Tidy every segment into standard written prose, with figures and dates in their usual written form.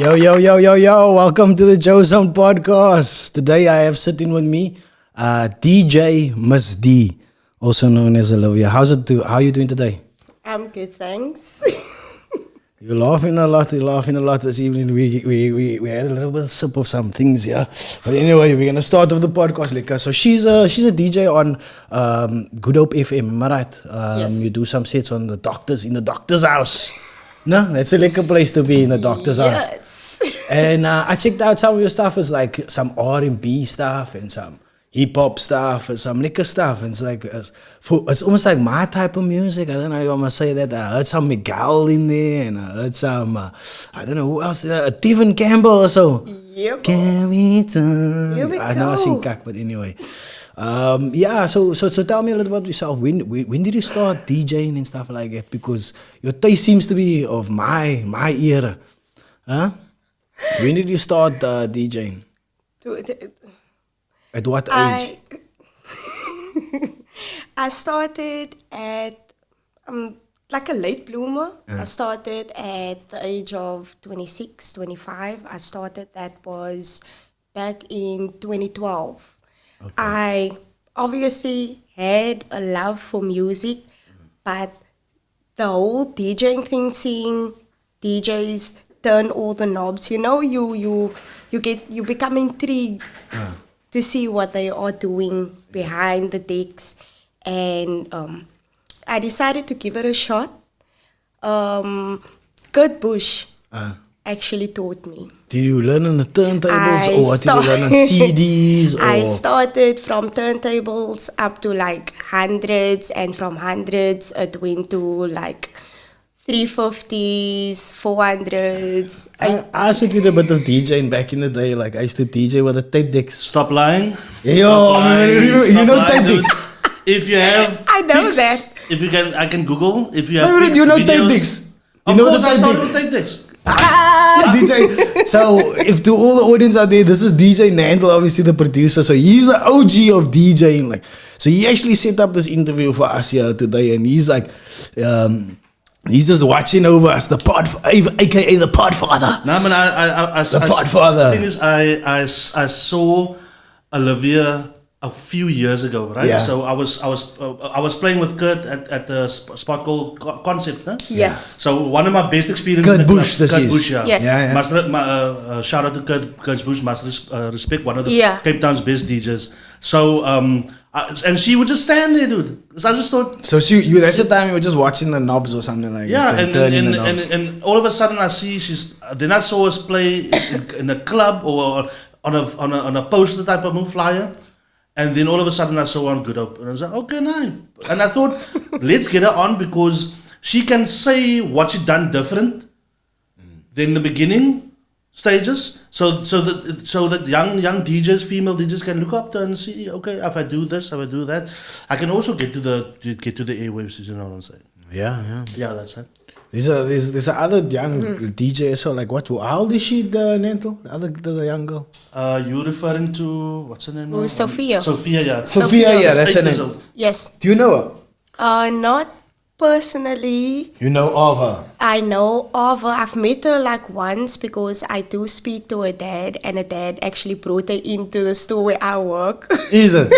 Yo, yo, yo, yo, yo. Welcome to the joeZONE podcast. Today I have sitting with me DJ Miss Dee, also known as Olivia. How are you doing today? I'm good, thanks. You're laughing a lot this evening. We had a little bit of sip of some things, yeah. But anyway, we're gonna start off the podcast, Lika. So she's a DJ on Good Hope FM, am I right? Yes. You do some sets on in the doctor's house. No, that's a liquor place to be, in the doctor's house. Yes. And I checked out some of your stuff. It's like some R&B stuff and some hip hop stuff and some liquor stuff. And it's like it's almost like my type of music. I don't know if I must say that. I heard some Miguel in there, and I heard some I don't know who else. Stephen Campbell or so. Yep. Can we turn? Here we I know I go. sing kak, but anyway. Yeah, so tell me a little about yourself. When did you start DJing and stuff like that? Because your taste seems to be of my era. Huh? When did you start DJing? At what age? I started at like a late bloomer. I started at the age of 26, 25. That was back in 2012. Okay. I obviously had a love for music, but the whole DJing thing, seeing DJs turn all the knobs, you become intrigued to see what they are doing behind the decks, and I decided to give it a shot. Kurt Busch actually taught me. Did you learn on the turntables or what did you learn on CDs? Or? I started from turntables up to like hundreds, and from hundreds it went to like 350s, 400s. I also did a bit of DJing back in the day. Like I used to DJ with the tape decks. Stop lying. Yo, you know tape dude. decks. If you have I know pics, that. If you can, I can Google. If you have Wait, pics, you know videos. tape decks? You Of know course, the I tape started deck? with tape decks. DJ. So, if to all the audience out there, this is DJ Nandel, obviously the producer. So he's the OG of DJing. Like, so he actually set up this interview for us here today, and he's like, he's just watching over us, the pod, aka the Podfather. No, man, The Podfather. The thing is, I saw Olivia a few years ago, right? Yeah. So I was playing with Kurt at the spot called Concept. Huh? Yes. So one of my best experiences. Kurt in the Busch, club, this Kurt is. Busch, yeah. Yes. Yeah. Must shout out to Kurt Busch. Must respect, one of the Yeah. Cape Town's best DJs. So and she would just stand there, dude. So I just thought, So that's the time you were just watching the knobs or something like yeah, that. turning the knobs. and all of a sudden I see then I saw us play in a club or on a poster type of move flyer. And then all of a sudden I saw her on Good Hope. And I was like, okay, nice. And I thought, let's get her on because she can say what she done different than the beginning stages. So that young DJs, female DJs can look up to her and see, okay, if I do this, if I do that, I can also get to the airwaves, you know what I'm saying? Yeah. Yeah, that's it. There's other young DJ. So like, how old is she, Nandel? The young girl. You referring to, what's her name? Oh, Sophia. Sophia, yeah. Sophia, yeah, that's her 8 years name. old. Yes. Do you know her? Not personally. You know of her. I know of her. I've met her like once because I do speak to her dad, and her dad actually brought her into the store where I work. Is it?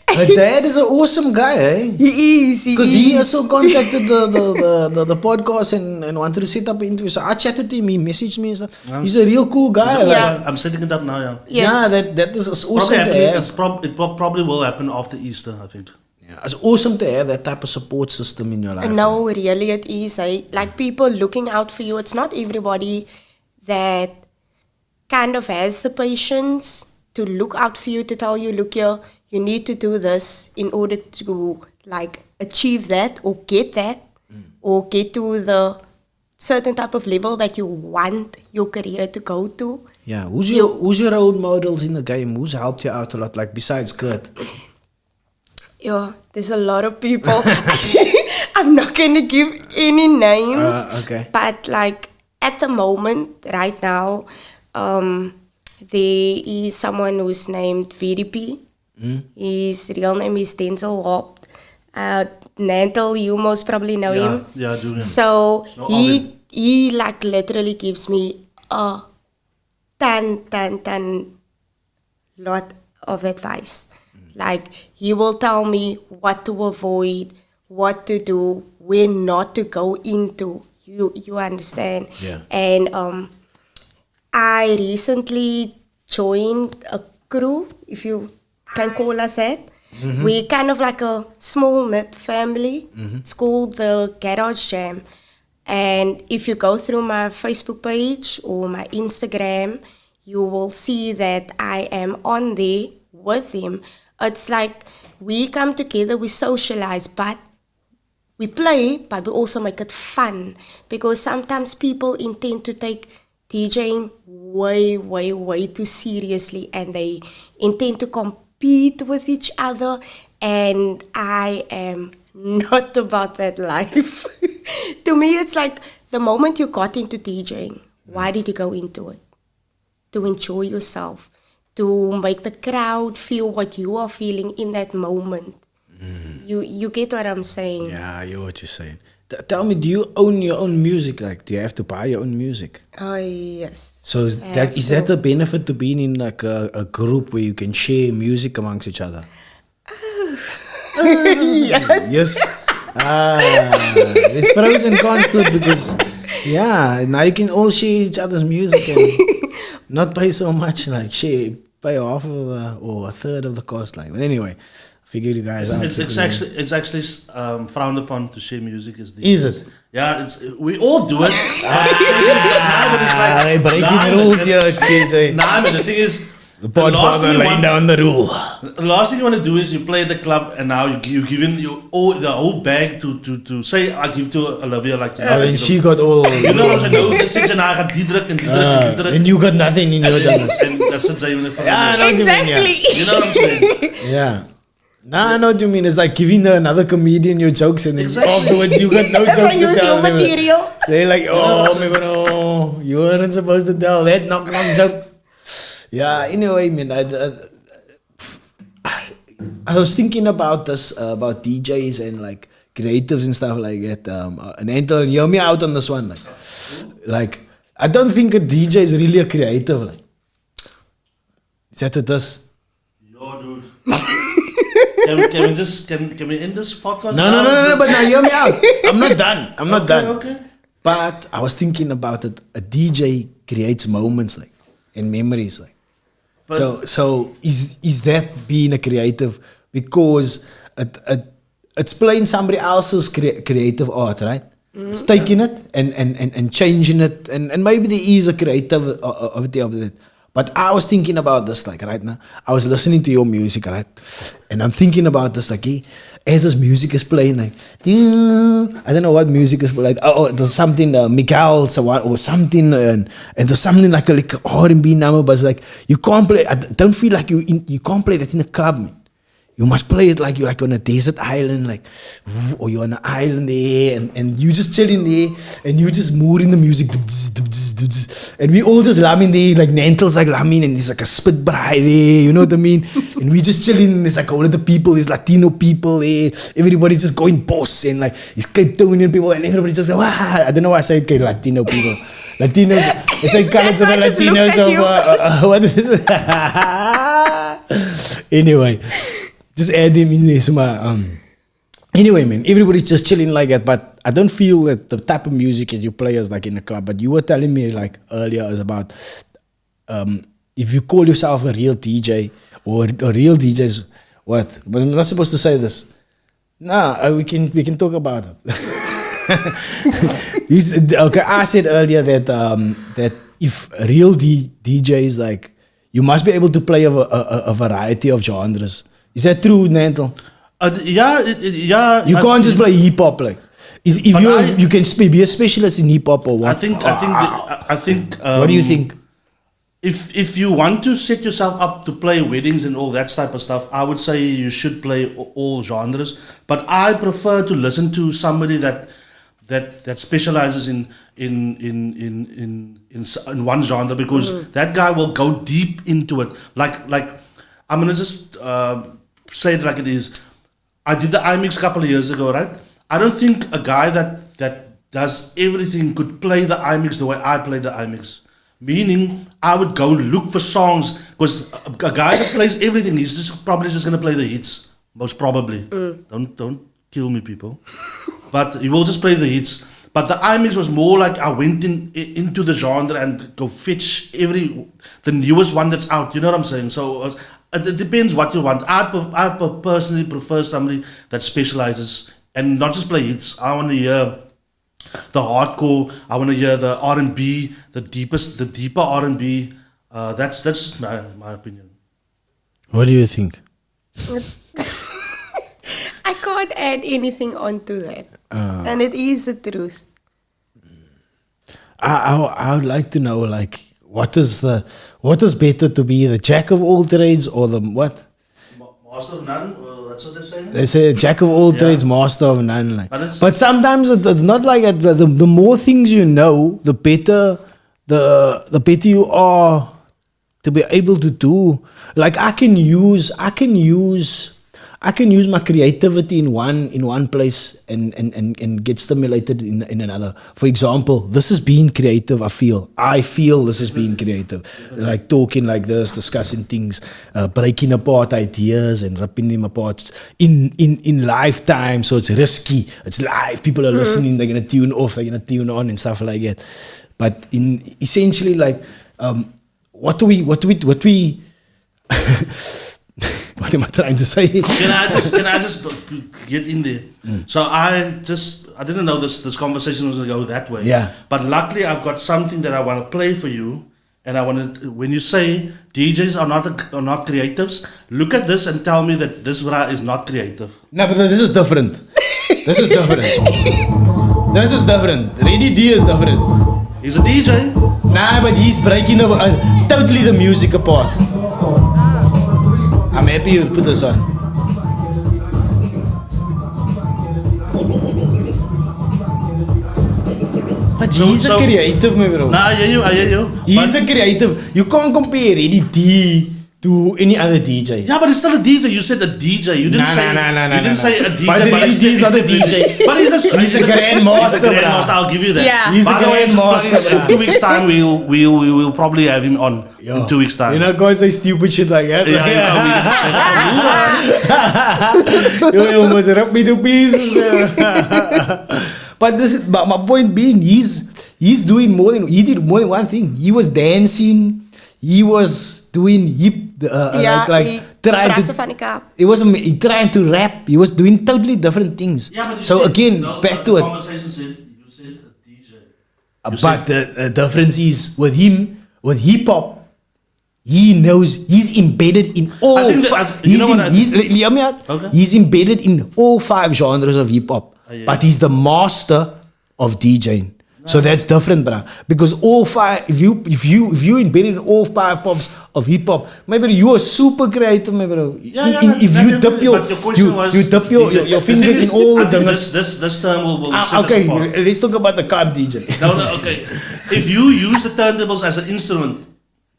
Her dad is an awesome guy, eh? He is. Because he also contacted the podcast and wanted to set up an interview. So I chatted to him, he messaged me and stuff. He's a real cool guy. Yeah, Like, I'm setting it up now, yeah. Yes. yeah, that is awesome Probably to happening, have. it probably will happen after Easter, I think. Yeah, it's awesome to have that type of support system in your life. No, really it is. Like people looking out for you. It's not everybody that kind of has the patience to look out for you, to tell you, look here, you need to do this in order to like achieve that or get that or get to the certain type of level that you want your career to go to. Yeah, who's your role models in the game? Who's helped you out a lot, like besides Kurt? Yeah, there's a lot of people. I'm not going to give any names. Okay. But like at the moment, right now, there is someone who's named VDP. His real name is Denzel Hop. Nantel, you most probably know him. Yeah, I do. Yeah. So No, he like literally gives me a ton lot of advice. Like, he will tell me what to avoid, what to do, where not to go into. You understand? Yeah. And I recently joined a crew, if you can call us that. We're kind of like a small knit family. It's called the Garage Jam. And if you go through my Facebook page or my Instagram, you will see that I am on there with him. It's like we come together, we socialize, but we play, but we also make it fun. Because sometimes people intend to take DJing way too seriously, and they intend to compete with each other. And I am not about that life. To me, it's like the moment you got into DJing, why did you go into it? To enjoy yourself, to make the crowd feel what you are feeling in that moment. You get what I'm saying? Yeah, I hear what you're saying. Tell me, do you own your own music? Like, do you have to buy your own music? Oh, yes. So I have is to. that the benefit to being in like a group where you can share music amongst each other? Yes. Yes. There's pros and cons to it because, yeah, now you can all share each other's music and not pay so much. Like, pay half of the or a third of the cost. Like, but anyway, figure you guys out. It's actually frowned upon to share music. Is it? Yeah, we all do it. They breaking rules here, KJ. Nah, man, the thing is, The podfather laying down the rule. the last thing you want to do is you play at the club and now you give in the whole bag to say I give to Olivia like. And then she got all. You know what I'm saying? No, dat sê sy nou gaan die druk en die druk en die druk. And you got nothing in your dance. En dat sit sy in van. Yeah, I know what you mean, Exactly. You know what I'm saying? Yeah. Nah, I know what you mean. It's like giving another comedian your jokes and then Exactly. afterwards you got no jokes to Use tell your them. material. They're like, oh, maybe no, you weren't supposed to tell that knock joke. Yeah, anyway, man, I was thinking about this, about DJs and like creatives and stuff like that. And Anton, hear me out on this one. Like, I don't think a DJ is really a creative. Like, is that it is? Yo, dude. Can we end this podcast? No, but now hear me out. I'm not done. I'm not done. Okay. But I was thinking about it. A DJ creates moments like and memories like. But- So is that being a creative? Because it's playing somebody else's creative art, right? It's taking it and changing it, and maybe there is a creativity of it. But I was thinking about this like right now. I was listening to your music, right? And I'm thinking about this like, hey, as this music is playing, like, I don't know what music is like. Oh, there's something Miguel or something, and there's something like a R&B number, but it's like you can't play. I don't feel like you can't play that in a club, man. You must play it like you're like on a desert island, like, or you're on an island there, and you just chilling there, and you just moving the music, and we all just lamming there, like Nantel's like lamming, and there's like a spit braai there, you know what I mean? And we just chilling, and there's like all of the people, there's Latino people there, everybody's just going boss, and like it's Cape Townian people, and everybody just go, I don't know why I say okay, Latino people. Latinos, it's like colors of the That's why I just Latinos looked at of, what is it? Anyway. Just add him in there. So anyway, man, everybody's just chilling like that. But I don't feel that the type of music that you play is like in a club. But you were telling me like earlier is about if you call yourself a real DJ or a real DJ's what? But I'm not supposed to say this. Nah, we can talk about it. Okay, I said earlier that that if real DJs like you must be able to play a variety of genres. Is that true, Nantel? Yeah. You can't just play hip hop, like. If you can be a specialist in hip hop or what? I think. What do you think? If you want to set yourself up to play weddings and all that type of stuff, I would say you should play all genres. But I prefer to listen to somebody that specializes in one genre, because that guy will go deep into it. Like I'm gonna just say it like it is. I did the iMix a couple of years ago, right? I don't think a guy that does everything could play the iMix the way I play the iMix. Meaning, I would go look for songs because a guy that plays everything, he's probably just gonna play the hits, most probably. Don't kill me, people. But he will just play the hits. But the iMix was more like I went into the genre and go fetch the newest one that's out. You know what I'm saying? So it depends what you want. I personally prefer somebody that specializes and not just play hits. I want to hear the hardcore. I want to hear the R&B, the deeper R&B. That's my opinion. What do you think? I can't add anything onto that. And it is the truth. I would like to know, like, what is better to be, the jack of all trades or the what? Master of none. That's what they're saying. They say jack of all trades, master of none. Like. But sometimes it's not like that. The more things you know, the better you are to be able to do. Like I can use my creativity in one place and get stimulated in another. For example, this is being creative. I feel this is being creative. Like talking like this, discussing things, breaking apart ideas and ripping them apart in lifetime. So it's risky. It's live. People are listening. They're gonna tune off. They're gonna tune on and stuff like that. But in essentially, like, what we what am I trying to say? Can I just get in there? So I didn't know this conversation was gonna go that way. Yeah. But luckily I've got something that I want to play for you, and I want to. When you say DJs are not creatives, look at this and tell me that this bra is not creative. No, but this is different. This is different. This is different. Ready D is different. He's a DJ. Nah, but he's breaking totally the music apart. I'm happy you put this on. But he's a creative, my bro. Nah, I hear you. He's a creative. You can't compare Eddie D to any other DJ. Yeah, but he's still a DJ. You said a DJ. You didn't say a DJ. But Eddie D is not a DJ. But he's a grandmaster. I'll give you that. Yeah. He's By a the way, grandmaster. in 2 weeks' time, we'll probably have him on. Yo. In 2 weeks' time. You know, guys say stupid shit like that. You almost ripped me to pieces. But my point being, he's doing more than one thing. He was dancing. He was doing he trying to rap. He was doing totally different things. Yeah, but so again, back to it. Conversation said you said a DJ. But the difference is with him, with hip hop, he knows he's embedded in all. Hear me out. Okay. He's embedded in all 5 genres of hip hop, but he's the master of DJing. So that's different, bruh. Because all 5, if you embedded in all 5 pops of hip hop, maybe you are super creative, maybe. If you dip your fingers in all the things. This term will okay, let's talk about the club DJ. No, okay. If you use the turntables as an instrument,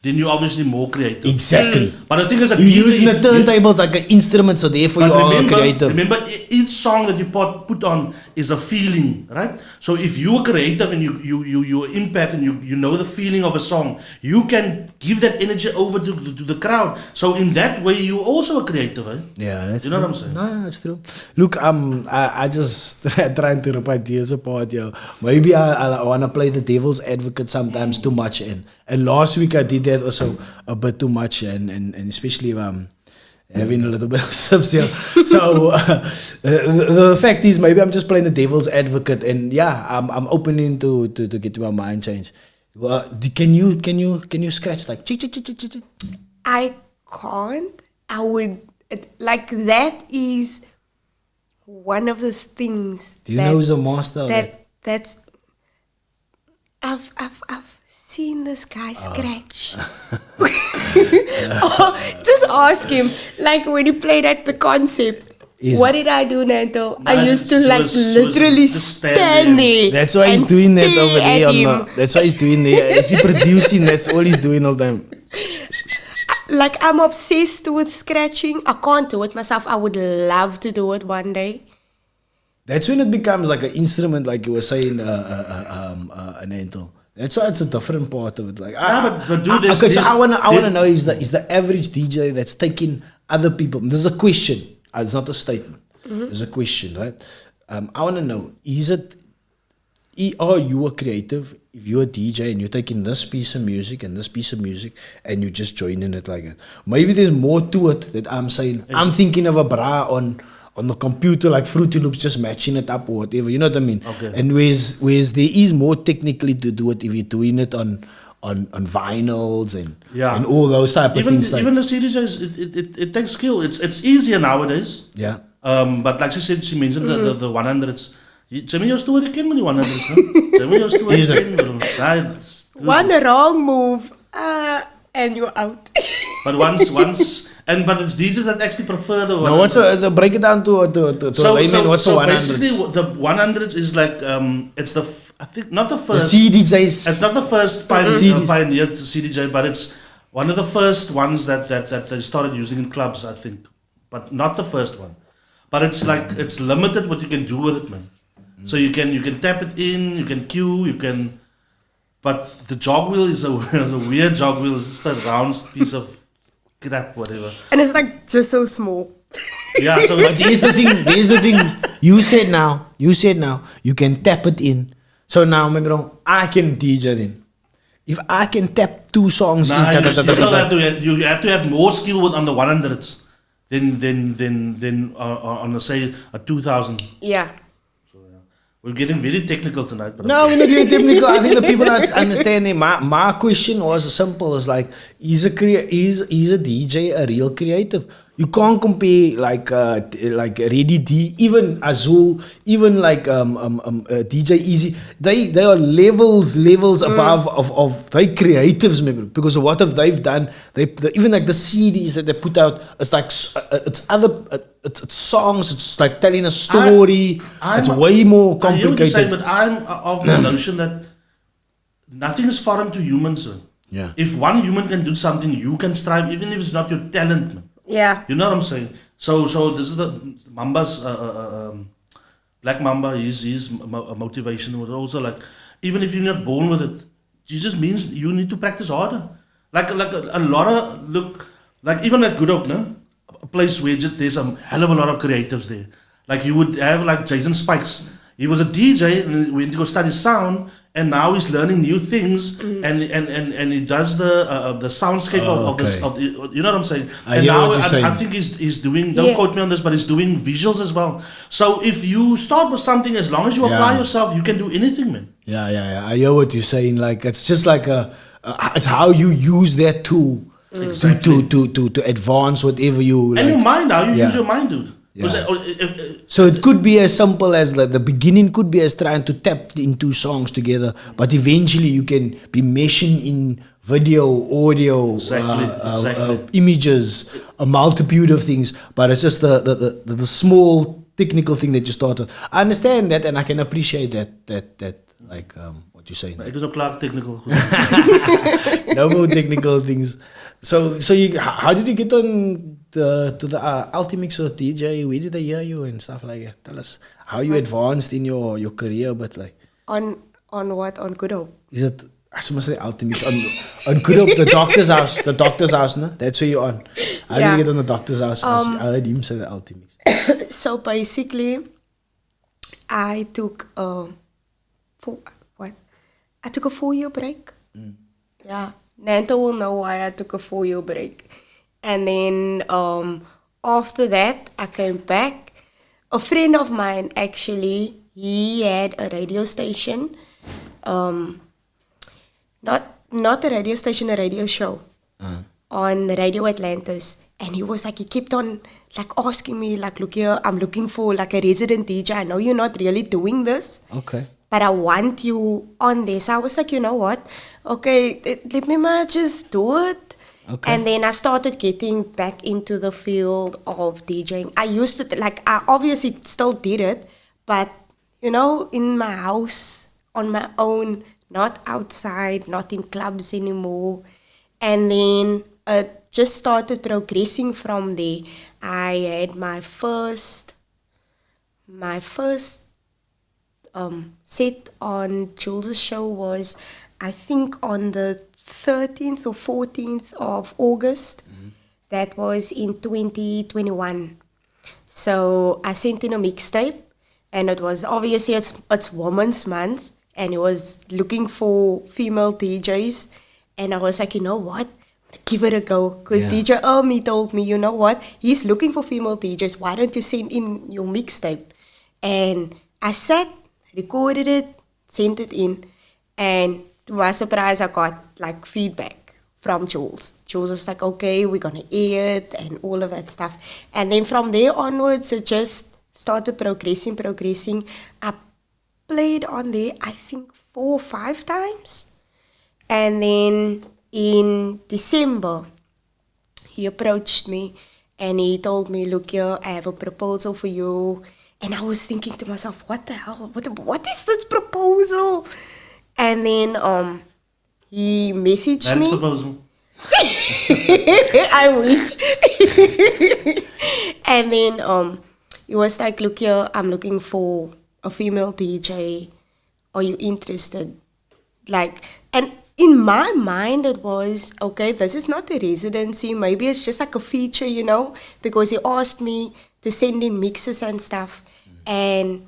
then you're obviously more creative. Exactly. But the thing is that you're using the turntables like an instrument, so therefore you are creative. Remember, each song that you put on is a feeling, right? So if you're creative and you're empath and you know the feeling of a song, you can give that energy over to the crowd. So in that way, you're also a creative, eh? Yeah, that's you know what I'm saying? No, that's true. Look, I just trying to rip ideas apart, yo. Maybe I want to play the devil's advocate sometimes too much, and last week I did that also a bit too much, and especially having a little bit of subs here. So the fact is, maybe I'm just playing the devil's advocate, and yeah, I'm opening to get my mind changed. Well, can you scratch like? I can't. I would like that is one of those things. Do you know who's a master? That's I've seen this guy scratch. Just ask him. Like when he played at the concept. What did I do, Nanto? I used to literally stand there. That's why he's doing that over there. That's why he's doing there. Is he producing? That's all he's doing all the time. Like I'm obsessed with scratching. I can't do it myself. I would love to do it one day. That's when it becomes like an instrument, like you were saying, Nanto. That's why it's a different part of it. Like, but dude, there's- okay, so there's- I wanna know is the average DJ that's taking other people. This is a question. It's not a statement. It's a question, right? I wanna know: are you a creative? If you're a DJ and you're taking this piece of music and this piece of music and you just joining it like that, maybe there's more to it that I'm saying. I'm thinking of a bra on the computer, like Fruity Loops, just matching it up or whatever. You know what I mean? Okay. And whereas there is more technically to do it if you're doing it on vinyls and all those type of things. Even the CDJs, it takes skill. It's easier nowadays. Yeah. But like she mentioned the 100s. Tell me your story again with the 100s. Huh? Tell me your story again. Bro. One wrong move, and you're out. But but it's DJs that actually prefer the 100s. Now, what's the break it down to a layman? What's the 100s? Basically, the 100s is like it's I think not the first. The CDJs. It's not the first pioneer CDJ, but it's one of the first ones that they started using in clubs, I think. But not the first one. But it's like it's limited what you can do with it, man. So you can tap it in, you can cue, you can. But the jog wheel is a weird jog wheel. It's just a round piece of crap, whatever. And it's like just so small. Yeah. So But here's the thing. You said now, you can tap it in. So now, remember, I can DJ then. If I can tap 2 songs nah, in, you still have to have more skill on the 100s than on say a 2000. Yeah. We're getting very technical tonight. But no, we're not getting technical. I think the people not understanding. My question was simple. It's like, is a DJ a real creative? You can't compare like Ready D, even Azul, even like DJ Easy. They are levels above of they creatives, maybe, because of what have they've done. Even like the CDs that they put out, it's like it's songs. It's like telling a story. It's way more I hear what you're saying, complicated. but I'm of the notion that nothing is foreign to humans. Man. Yeah. If one human can do something, you can strive, even if it's not your talent. Man. Yeah. You know what I'm saying? So this is the Mamba's Black Mamba. His motivation was also like, even if you're not born with it, it just means you need to practice harder. Like a lot of like even at Good Hope, no? A place where there's a hell of a lot of creatives there. Like you would have like Jason Spikes. He was a DJ and he went to go study sound, and now he's learning new things, and he does the soundscape of this. You know what I'm saying? I hear what you're saying. I think he's doing. Don't quote me on this, but he's doing visuals as well. So if you start with something, as long as you apply yourself, you can do anything, man. Yeah. I hear what you're saying. Like it's just like it's how you use that tool to advance whatever you. And your mind, how you Yeah. use your mind, dude. Yeah. 'Cause, So it could be as simple as like the beginning could be as trying to tap in 2 songs together, but eventually you can be meshing in video, audio, Exactly. images, a multitude of things. But it's just the small technical thing that you started. I understand that, and I can appreciate that like what you're saying. Ek is ook klaar technical. No more technical things. So how did you get on to the Ultimix or DJ? Where did they hear you and stuff like that? Tell us how you advanced in your career, but like On what? On Good Hope. is it? I must say Ultimix on Good Hope, the doctor's house, no? That's where you're on. How did you get on the doctor's house? I heard him say the Ultimix. So basically, I took I took a 4-year break. Yeah, Nanta will know why I took a 4-year break. And then after that, I came back. A friend of mine, actually, he had a radio station. Not a radio station, a radio show on Radio Atlantis. And he was like, he kept on like asking me, like, look here, I'm looking for like a resident DJ. I know you're not really doing this. Okay. But I want you on this. I was like, you know what? Okay, let me just do it. Okay. And then I started getting back into the field of DJing. I used to, I obviously still did it, but, you know, in my house, on my own, not outside, not in clubs anymore. And then just started progressing from there. I had my first set on Jules' show was I think on the 13th or 14th of August. That was in 2021. So I sent in a mixtape, and it was obviously it's Women's Month, and it was looking for female DJs, and I was like, you know what? Give it a go, because DJ Ermi told me, you know what? He's looking for female DJs. Why don't you send in your mixtape? And I sat, recorded it, sent it in, and to my surprise, I got like feedback from Jules. Jules was like, okay, we're gonna air it and all of that stuff. And then from there onwards, it just started progressing. I played on there, I think 4 or 5 times. And then in December, he approached me and he told me, look here, I have a proposal for you. And I was thinking to myself, what the hell? What is this proposal? And then he messaged me. Proposal. I wish. And then he was like, look here, I'm looking for a female DJ. Are you interested? Like, and in my mind it was, okay, this is not a residency. Maybe it's just like a feature, you know, because he asked me to send in mixes and stuff. And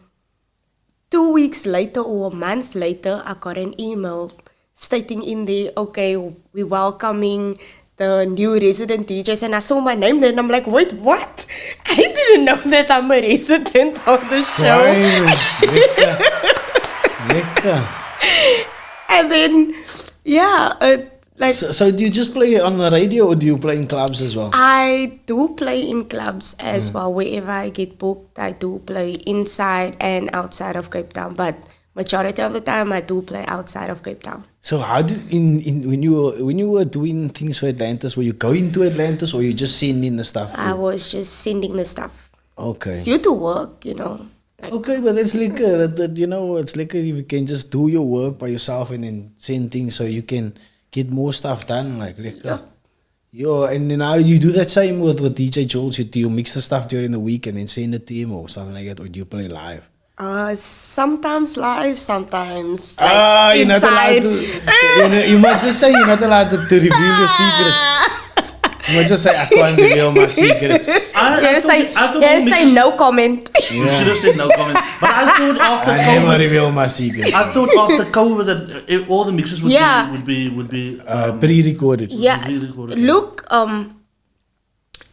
2 weeks later or a month later, I got an email stating in there, okay, we're welcoming the new resident DJs. And I saw my name there and I'm like, wait, what? I didn't know that I'm a resident on the show. Lekker. And then, yeah, like... So do you just play on the radio or do you play in clubs as well? I do play in clubs as well. Wherever I get booked, I do play inside and outside of Cape Town. But majority of the time, I do play outside of Cape Town. So how did when you were doing things for Atlantis, were you going to Atlantis or you just sending the stuff? I was just sending the stuff. Okay. Due to work, you know. Like, Okay, but that's like you know, it's like if you can just do your work by yourself and then send things so you can get more stuff done. Like and then now you do that same with DJ Jules. Do you mix the stuff during the week and then send it to him or something like that, or do you play live? sometimes live, sometimes You're not allowed to. You might just say you're not allowed to reveal your secrets. You might just say I can't reveal my secrets. Yes, say no comment. You should have said no comment. But I thought after I COVID, never reveal my secrets. I thought after COVID that all the mixes would be Pre-recorded. Yeah, pre-recorded. look,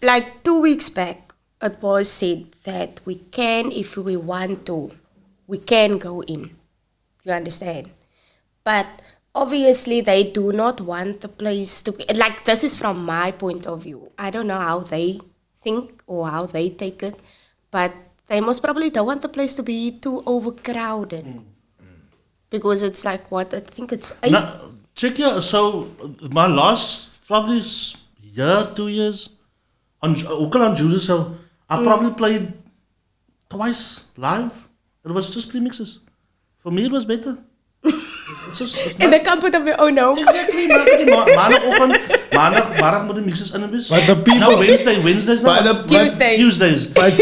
like 2 weeks back, it was said that we can, if we want to, we can go in. You understand? But obviously, they do not want the place to... Like, this is from my point of view. I don't know how they think or how they take it, but they most probably don't want the place to be too overcrowded. Because it's like, what? I think it's 8. Now, check here. So, my last probably year, 2 years, ook al on Juice, so I probably played twice live. It was just pre-mixes. For me, it was better. In the comfort of your own home. Exactly, maandag moet de mixes in wees. But the people... No, Wednesdays now. Tuesdays. But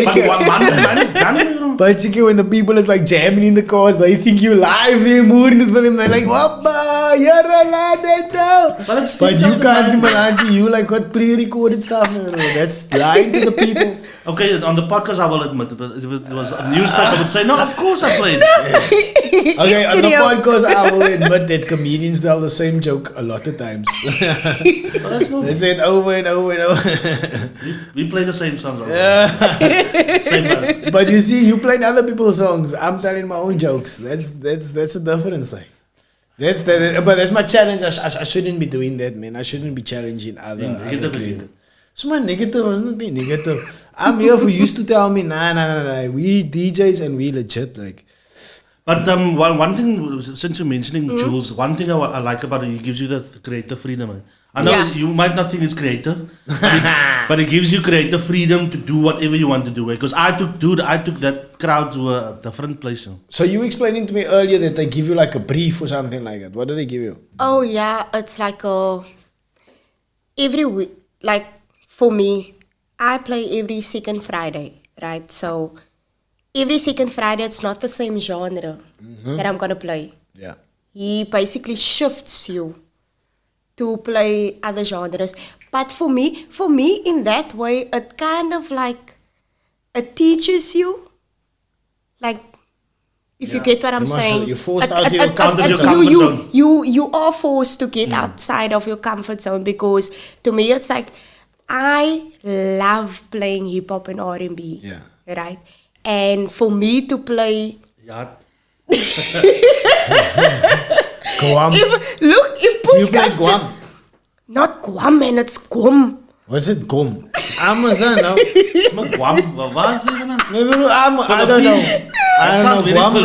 Monday is done, you know. But Chicky, when the people is like jamming in the cars, they think you live, they're moving it for them. They're like, Wappa, you're a lad, but you can't even you like got pre-recorded stuff. No, that's lying to the people. Okay, on the podcast I will admit it, but if it was a newspaper, I would say, no, of course I played. Okay, on the podcast I will admit that comedians tell the same joke a lot of times. They say it over and over and over. We play the same songs. Same as. But you see, you playing other people's songs. I'm telling my own jokes. That's a difference, like. But that's my challenge. I shouldn't be doing that, man. I shouldn't be challenging other creators. So my negative wasn't be negative. I'm here for you to tell me, nah. We DJs and we legit, like. But one thing, since you're mentioning Jules, one thing I like about it, it gives you the creative freedom. Man. I know you might not think it's creative, but it gives you creative freedom to do whatever you want to do. Because I took that crowd to a different place. So you explaining to me earlier that they give you like a brief or something like that. What do they give you? Oh yeah, it's like every week. Like for me, I play every second Friday, right? So every second Friday, it's not the same genre that I'm gonna play. Yeah. he basically shifts you to play other genres. But for me, in that way, it kind of like, it teaches you, like, if you get what I'm saying. You're forced out of your comfort zone. You are forced to get outside of your comfort zone, because to me it's like, I love playing hip hop and R&B. Yeah. Right? And for me to play, Yeah. Guam. if push You play comes to, Guam. not Guam, man, it's Gum. What's it? Guam. I must don't know. Maar Guam, wat was het dan? No, I don't know. I don't know Guam.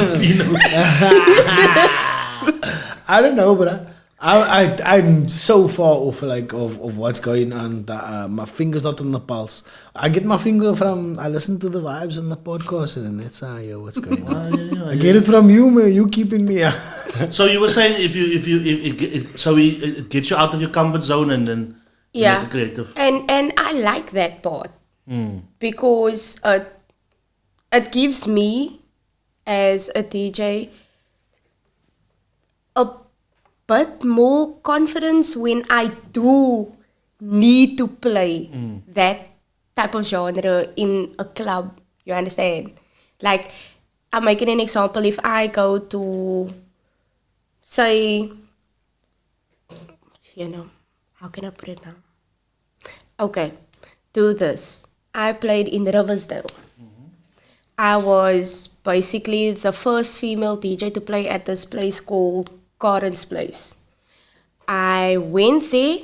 I don't know, but I'm so far off like of what's going on that my finger's not on the pulse. I get my finger from, I listen to the vibes on the podcast, and that's what's going on. I get it from you, man. You keeping me. So you were saying it gets you out of your comfort zone and then you Yeah. make it creative. And I like that part. Because it gives me, as a DJ, a bit more confidence when I do need to play that type of genre in a club. You understand? Like, I'm making an example. If I go to, say, how can I put it now? Okay, do this. I played in Riversdale. I was basically the first female DJ to play at this place called Karen's Place. I went there,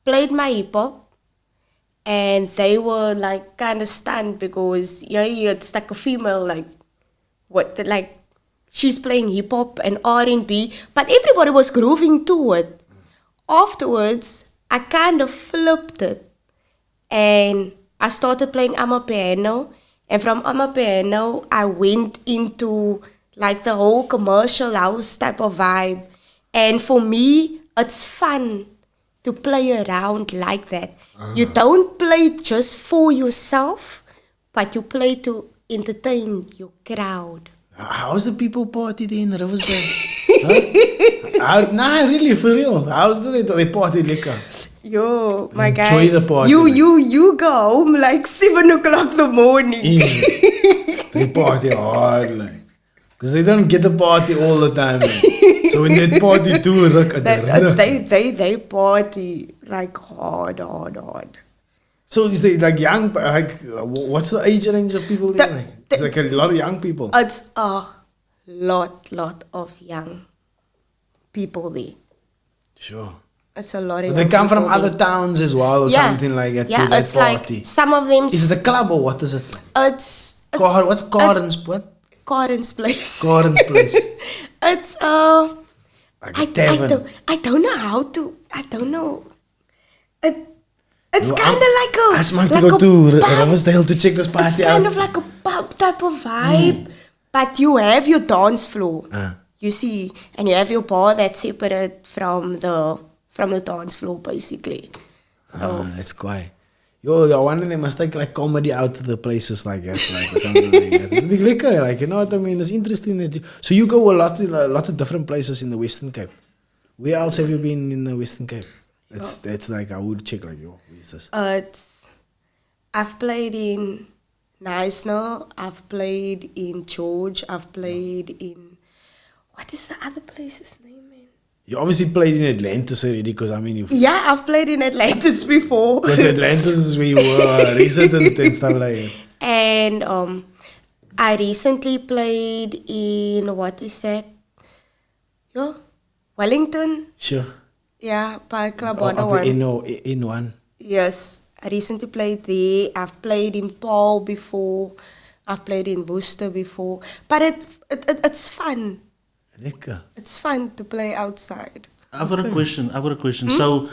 played my hip hop, and they were like kind of stunned, because it's like a female, like she's playing hip hop and R&B, but everybody was grooving to it. Afterwards, I kind of flipped it, and I started playing amapiano, and from amapiano, I went into like the whole commercial house type of vibe. And for me, it's fun to play around like that. You don't play just for yourself, but you play to entertain your crowd. How's the people party there in Riversdale? Nah, really, for real. How's they party liquor? Yo, my guy. Enjoy the party. You go home like 7 o'clock in the morning. They party hard, like. Because they don't get the party all the time. Man. So when they party too, they party like hard. So is they like young, like, what's the age range of people there? Like, it's like a lot of young people. It's a lot of young people there. Sure. It's a lot of But they young come from people other there. towns as well, or something like that, Yeah, to that it's party. like some of them. Is it a club or what is it? What's Karen's? What? Karen's Place. Karen's Place. It's Like a tavern. I don't know how to. I don't know. It's kind of like a. Ask Mike to like go a to pub. Riversdale to check this It's party kind out. of like a pub type of vibe, but you have your dance floor. You see, and you have your bar that's separate from the dance floor, basically. So That's quiet. Yo, I wonder they must take like comedy out to the places like that, like or something like that. It's a big liquor, like, you know what I mean? It's interesting that so you go a lot of different places in the Western Cape. Where else have you been in the Western Cape? That's like, I would check like, yo, where's this? I've played in Knysna, I've played in George, I've played in, what is the other place's name, man? You obviously played in Atlantis already, because I mean, Yeah, I've played in Atlantis before. because Atlantis is where you were resident and stuff like that. And I recently played in, what is that? Wellington. Sure. Yeah, by Club Up 101. in one. Yes, I recently played there. I've played in Paul before. I've played in Worcester before. But it's fun. Lekker. It's fun to play outside. I've got a question. So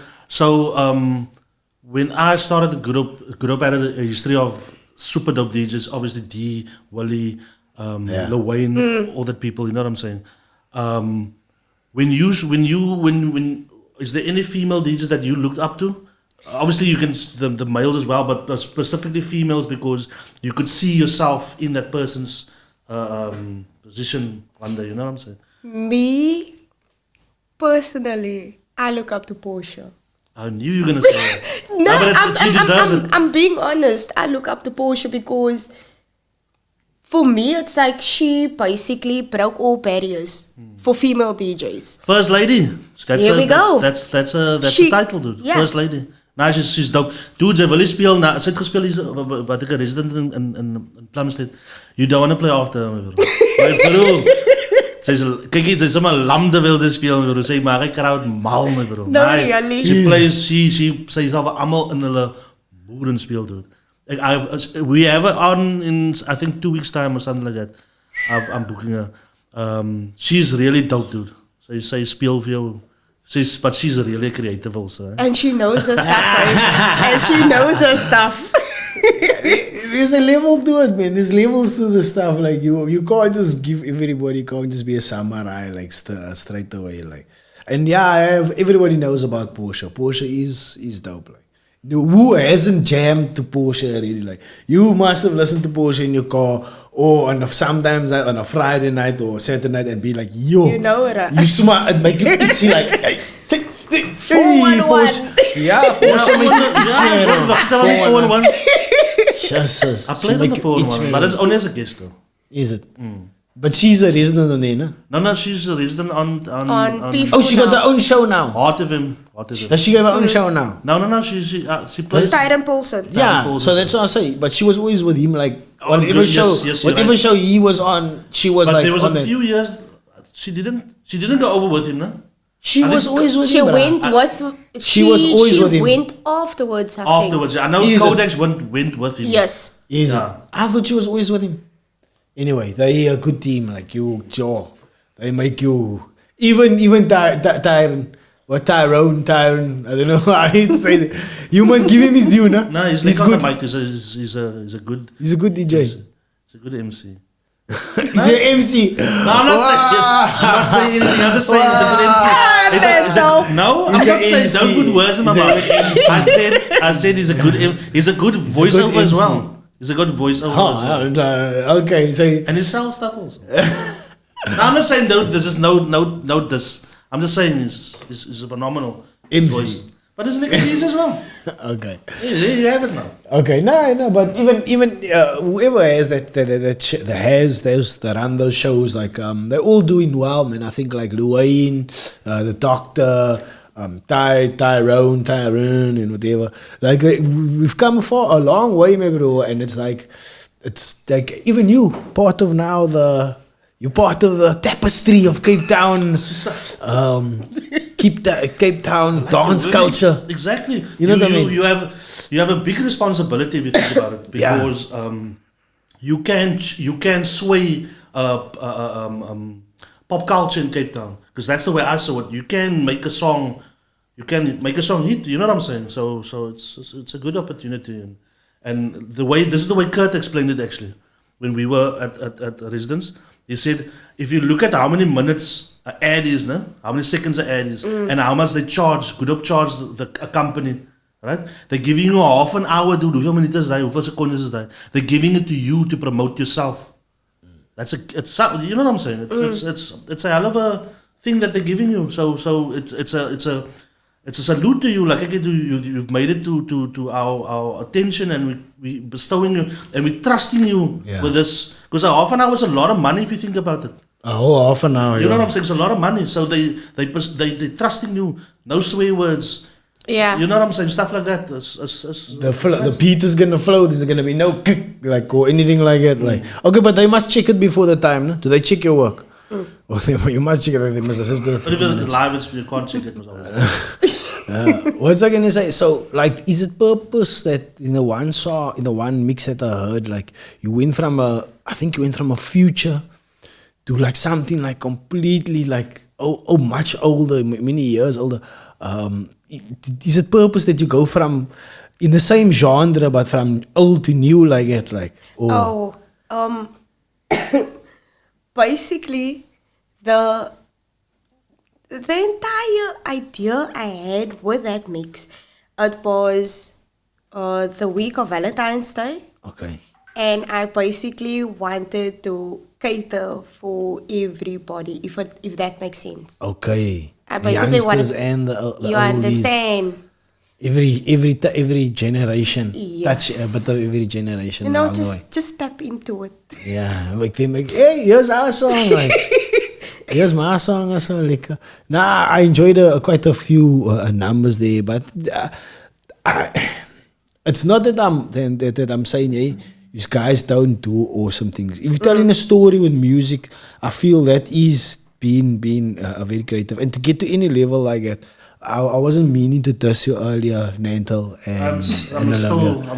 when I started the group had a history of super dope DJs, obviously D, Wally, Lil Wayne, all that people. You know what I'm saying? When is there any female DJs that you looked up to? Obviously, you can the males as well, but specifically females, because you could see yourself in that person's position one day. You know what I'm saying? Me, Personally, I look up to Portia. I knew you were gonna say that. No, But she deserves it. I'm being honest. I look up to Portia because for me, it's like she basically broke all barriers for female DJs. First lady. Here we go. That's She- the title, dude. yeah. First lady. Nou, she's dope. Dude, ze wil nie speel. Nou, sy het gespeel hier, wat ek 'n resident in Plumstead. You don't want to play after her, my bro. My bro. Sy's sommer lamde wil sy speel, my bro. Sy maak die crowd mal, my bro. No, Nee, really? She plays, sy sal almal in hulle boeren speel, dude. We have her on in, I think, 2 weeks time or something like that. I'm booking her. She's really dope, dude. Sy speel vir jou. But she's really creative also. And she knows her stuff. Right? And she knows her stuff. There's a level to it, man. There's levels to the stuff. Like you can't just give everybody. Can't just be a samurai like straight away. Like, and yeah, everybody knows about Portia. Portia is dope. Like, who hasn't jammed to Portia already? Like, you must have listened to Portia in your car or sometimes on a Friday night or Saturday night and be like, yo, You know it, huh? You smart and make it itchy like, hey, 411. Portia. Yeah, Portia make it itchy. Wacht, dat was een 4-1-1. Jesus. I played on the 4-1, but it's only as a guest though. Is it? But she's a resident on there, no? No, she's a resident on P4. Oh, she got her own show now. Heart of Him. Does she have her own show now? No, she plays. Tyron Paulson. Yeah, Paulson. so that's what I say. But she was always with him, like Oh, whatever good. show, Yes, you're whatever right. show he was on, she was But like there was on a that. few years she didn't go over with him, no? She I was think always with She him. went bruh. with. She was always with him. went afterwards. I think. Afterwards, I know Is it? Codex went with him. Yes. Is it? Yeah. I thought she was always with him. Anyway, they a good team. Like you, Joe. They make you even Tyron. Or Tyrone. I don't know how to say that. You must give him his due, no? No, he's He's like on good. the mic. He's a good. He's a good DJ. He's a good MC. He's an MC. No, I'm not saying anything. I'm just saying he's a good MC. No, I'm He's not a saying MC. don't put words in my He's a mouth. good MC. I said he's a good voiceover as MC. well. He's a good voiceover as well. Okay, so And he sells stuff also. No, I'm not saying no. This is no this. I'm just saying he's a phenomenal MC. voice. But he's an expertise as well. okay. There you have it now. Okay, no, but even whoever has that run those shows, like they're all doing well, man. I think like Luwayne, the Doctor, Tyrone, and whatever. Like we've come for a long way, my bro, and it's like even you part of now you're part of the tapestry of Cape Town. Cape Town dance culture. Exactly. You know what I mean? You have a big responsibility if you think about it, because you can sway pop culture in Cape Town, because that's the way I saw it. You can make a song hit. You know what I'm saying? So it's a good opportunity, and this is the way Kurt explained it actually when we were at residence. He said, if you look at how many minutes an ad is, no? How many seconds an ad is, and how much they charge, good charge a company, right? They're giving you half an hour, dude. Hoeveel minuten is dat? Hoeveel seconds is that? They're giving it to you to promote yourself. You know what I'm saying? It's a hell of a thing that they're giving you. So it's a salute to you. Like you've made it to our attention, and we bestowing you, and we trusting you with this, because a half an hour is a lot of money if you think about it. A whole half an hour. You know what I'm saying? It's a lot of money. So they trusting you. No swear words. Yeah. You know what I'm saying? Stuff like that. The beat is gonna flow. There's gonna be no kick, like, or anything like that. Like, okay, but they must check it before the time, no? Do they check your work? Or you must check it. They must listen to the But if 30 it's minutes. live, you can't check it. What's I gonna say? So, like, is it purpose that in the one mix that I heard, like, you went from a future to like something like completely like much older, many years older. Is it purpose that you go from in the same genre but from old to new like that, like? Basically, the entire idea I had with that mix, it was the week of Valentine's Day. Okay. And I basically wanted to cater for everybody, if that makes sense. Okay. I basically want youngsters to. and the You oldies. understand? Every generation. Yes. Touch a bit of every generation. You know, along the way. just step into it. Yeah, like they make, hey, here's our song. Like, here's my song or so. Like, nah, I enjoyed quite a few numbers there, but it's not that I'm saying, hey, these guys don't do awesome things. If you're telling a story with music, I feel that is being very creative, and to get to any level like that. I wasn't meaning to diss you earlier, Nantel. I'm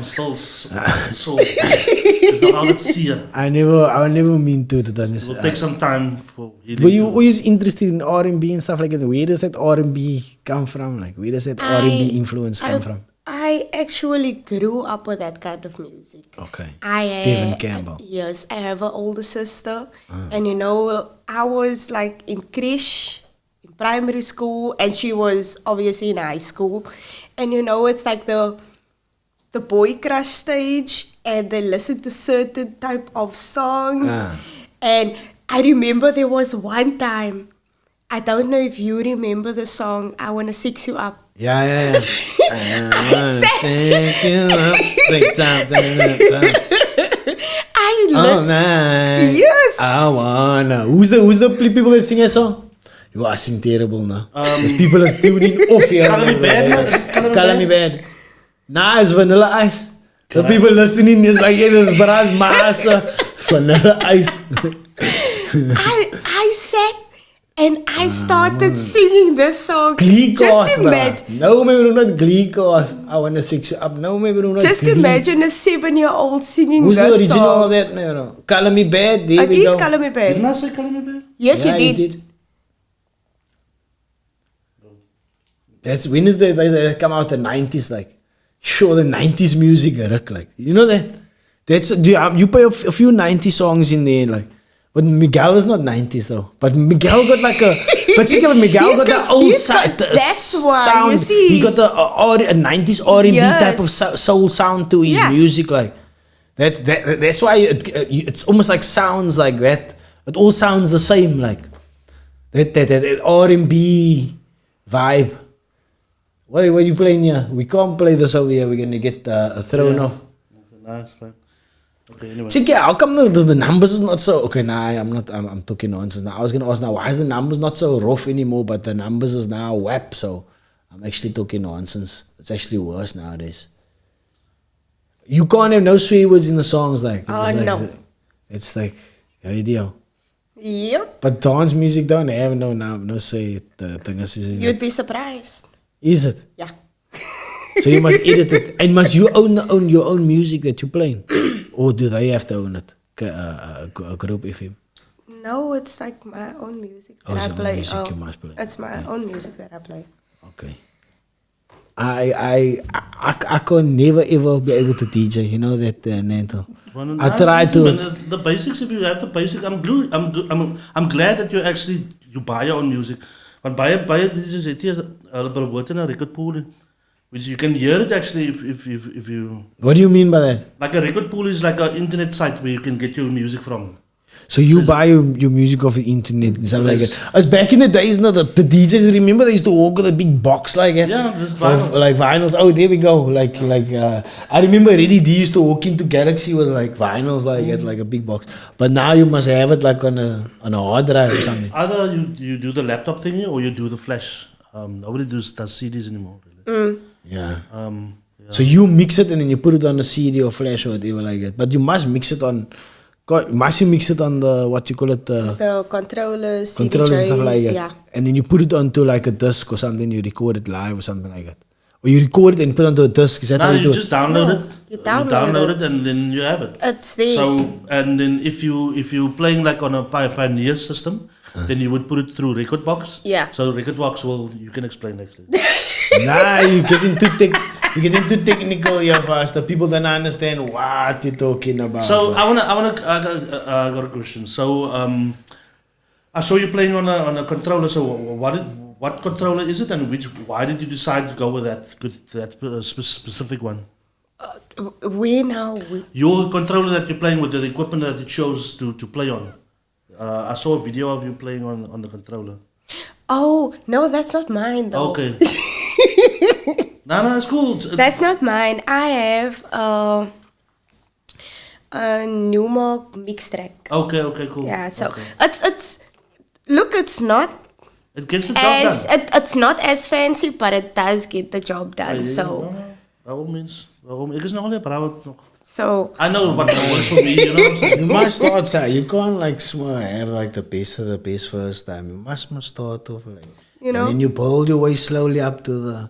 still so. It's not how it's here. I never mean to It this. will take some time for healing. Were you always interested in R&B and stuff like that? Where does that R&B come from? Like, where does that R&B influence come from? I actually grew up with that kind of music. Okay. Devin Campbell. Yes, I have an older sister, and you know, I was like in creche, in primary school, and she was obviously in high school, and you know, it's like the boy crush stage, and they listen to certain type of songs, and I remember there was one time, I don't know if you remember the song "I Wanna Sex You Up." Yeah. I wanna take you up, big time. All night. Yes. I wanna. Who's the people that sing that song? You are sing terrible now. There's people that's tuning off here. Call Me Bad, no? Is it Call Me Bad. Nah, it's Vanilla Ice. The people listening is like, yeah, this brass massa. Vanilla Ice. I sat and I started singing this song. Glee Just cast, imagine. no, maybe not Glee cast. I wanna sex you up. No, maybe not. Just Glee. imagine a 7-year-old singing Who's the this original song. of that? No. Call Me Bad. There It we is go. Call Me Bad. Didn't I say Call Me Bad? Yes, Yeah, you did. That's when is they come out the 90s, like sure the 90s music Rick, like you know that that's you play a few 90s songs in there, like, but Miguel is not 90s though, but Miguel got like a but think of it, Miguel He's got got- the old he's got- side, that's why, sound. you see. He got a 90s R&B type of Yes. soul sound to his Yeah. music, like that's why it's almost like sounds like that. It all sounds the same, like that R&B vibe. What are you playing here? We can't play this over here. We're gonna get thrown off. Okay, nice, man. Okay, anyway. Check, yeah, how come the numbers is not so okay? Nah, I'm talking nonsense now. I was gonna ask now, why is the numbers not so rough anymore? But the numbers is now WAP, so I'm actually talking nonsense. It's actually worse nowadays. You can't have no swear words in the songs, like No. It's like radio. Yep. But dance music don't have no say the thing is in You'd it. be surprised. Is it? Yeah. So you must edit it, and must you own your own music that you're playing, or do they have to own it? A group FM. No, it's like my own music that Oh, it's I your own play. music you must play. It's my own music that I play. Okay. I can never ever be able to DJ. You know that, Nanto. Well, I nice, try listen, to. man, the basics. If you have the basic, I'm glad that you buy your own music. Want baie DJs het hier hulle promote 'n record pool, which you can hear it actually if you What do you mean by that? like a record pool is like an internet site where you can get your music from. So you buy your music off the internet and something like Yes. that. As back in the days, now the DJs, remember they used to walk with a big box like that? Yeah, just Of, vinyls. like vinyls. Oh, there we go. I remember Reddy D used to walk into Galaxy with like vinyls like that, like a big box. But now you must have it like on a hard drive or something. Either you do the laptop thingy or you do the flash. Nobody does CDs anymore. Really. Yeah. Yeah. So you mix it and then you put it on a CD or flash or whatever like that. But you must mix it on. Must you mix it on the what you call it? The controllers, Controllers and stuff like that. yeah. And then you put it onto like a disc or something. You record it live or something like that. Or you record it and put it onto a disc. Is that how Now you do you it? just download No, it. you download it and then you have it. It's there. So and then if you playing like on a Pioneer system, then you would put it through Recordbox. Yeah. So Recordbox you can explain actually. Nah, you get into technical here fast. The people don't understand what you're talking about. So I got a question. So I saw you playing on a controller. So what controller is it, and why did you decide to go with that specific one? We now. Your controller that you're playing with, the equipment that you chose to play on. I saw a video of you playing on the controller. Oh, no, that's not mine though. Okay. No, it's cool. That's not mine. I have a Numa mix track. Okay, cool. Yeah, so Okay. it's look, it's not It gets the job done. it's not as fancy, but it does get the job done. Ja, So no. By all means. Waarom? Ik is nog wel bravo nog. so I know what works for me, you know what I'm saying? You must start, sir. You can't like have like the best of the best first time. You must start off like, You know? and then you build your way slowly up to the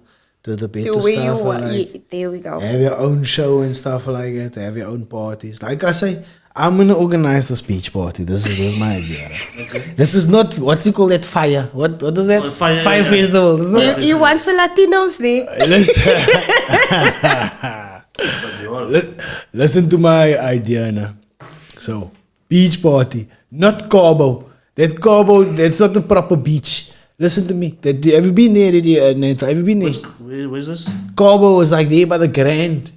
better the way you stuff. want, and, like, there we go. have your own show and stuff like that. Have your own parties. Like I say, I'm gonna organize the speech party. This is my idea. Okay. This is not what's you call that fire. What is that? Fire, Fire yeah. festival. It's not. You want the Latinos there? Listen to my idea now. So, beach party, not Cabo. That Cabo, that's not the proper beach. Listen to me. Have you been there, Nate? Have you been there? Where's this? Cabo is like there by the Grand.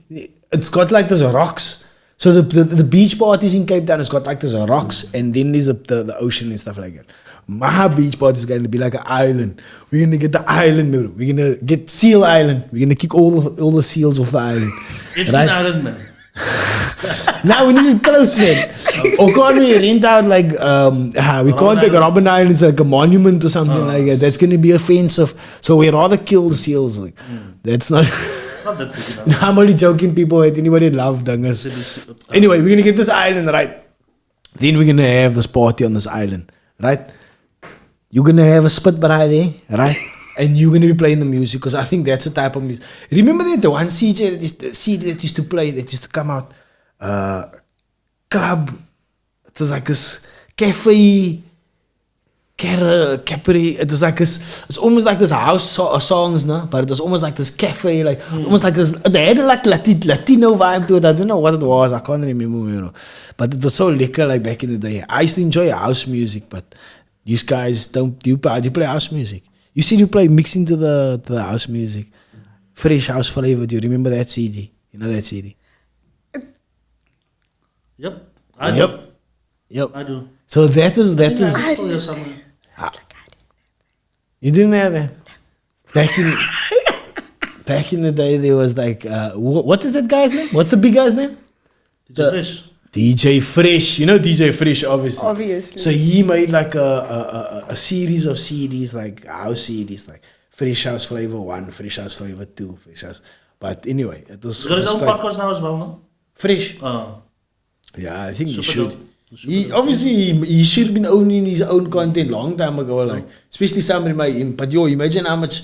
It's got like there's rocks. So the beach parties in Cape Town has got like there's rocks and then there's the ocean and stuff like that. My beach party is going to be like an island. We're going to get the island, bro. We're going to get Seal Island. We're going to kick all the seals off the island. It's an island, man. Now we need it close, man. Or can't we rent out like, we can't take Robben Island, it's like a monument or something like that. That's going to be offensive. So we'd rather kill the seals. Like, that's not... It's not that big enough. No, I'm only joking, people. Anybody love dungas. Anyway, we're gonna get this island, right? Then we're gonna have this party on this island, right? You're gonna have a spit bar there, right? And you're gonna be playing the music because I think that's the type of music. Remember that the one CJ that used to play, that used to come out, club. It was like this cafe. Capri, it was like this, it's almost like this house songs, no? But it was almost like this cafe, like almost like this, they had like Latino vibe to it. I don't know what it was, I can't remember, you know. But it was so liquor like back in the day. I used to enjoy house music, but you guys do you play house music? You said you play mixing to the house music. Fresh House Flavor, do you remember that CD? You know that CD? Yep. I do. Yep. I do. So that is It's still here somewhere. You didn't have that? Back in the day, there was like, what is that guy's name? What's the big guy's name? DJ Fish. DJ Fresh. You know DJ Fresh, obviously. Obviously. So he made like a series of CDs, like house CDs, like Fresh House Flavor 1, Fresh House Flavor 2, Fresh House. But anyway, it was. He's got his it was own quite- podcast now as well, no? Fresh. Oh. Yeah, I think he Super should. dope. He obviously he should have been owning his own content long time ago, like especially somebody like him. But yo, imagine how much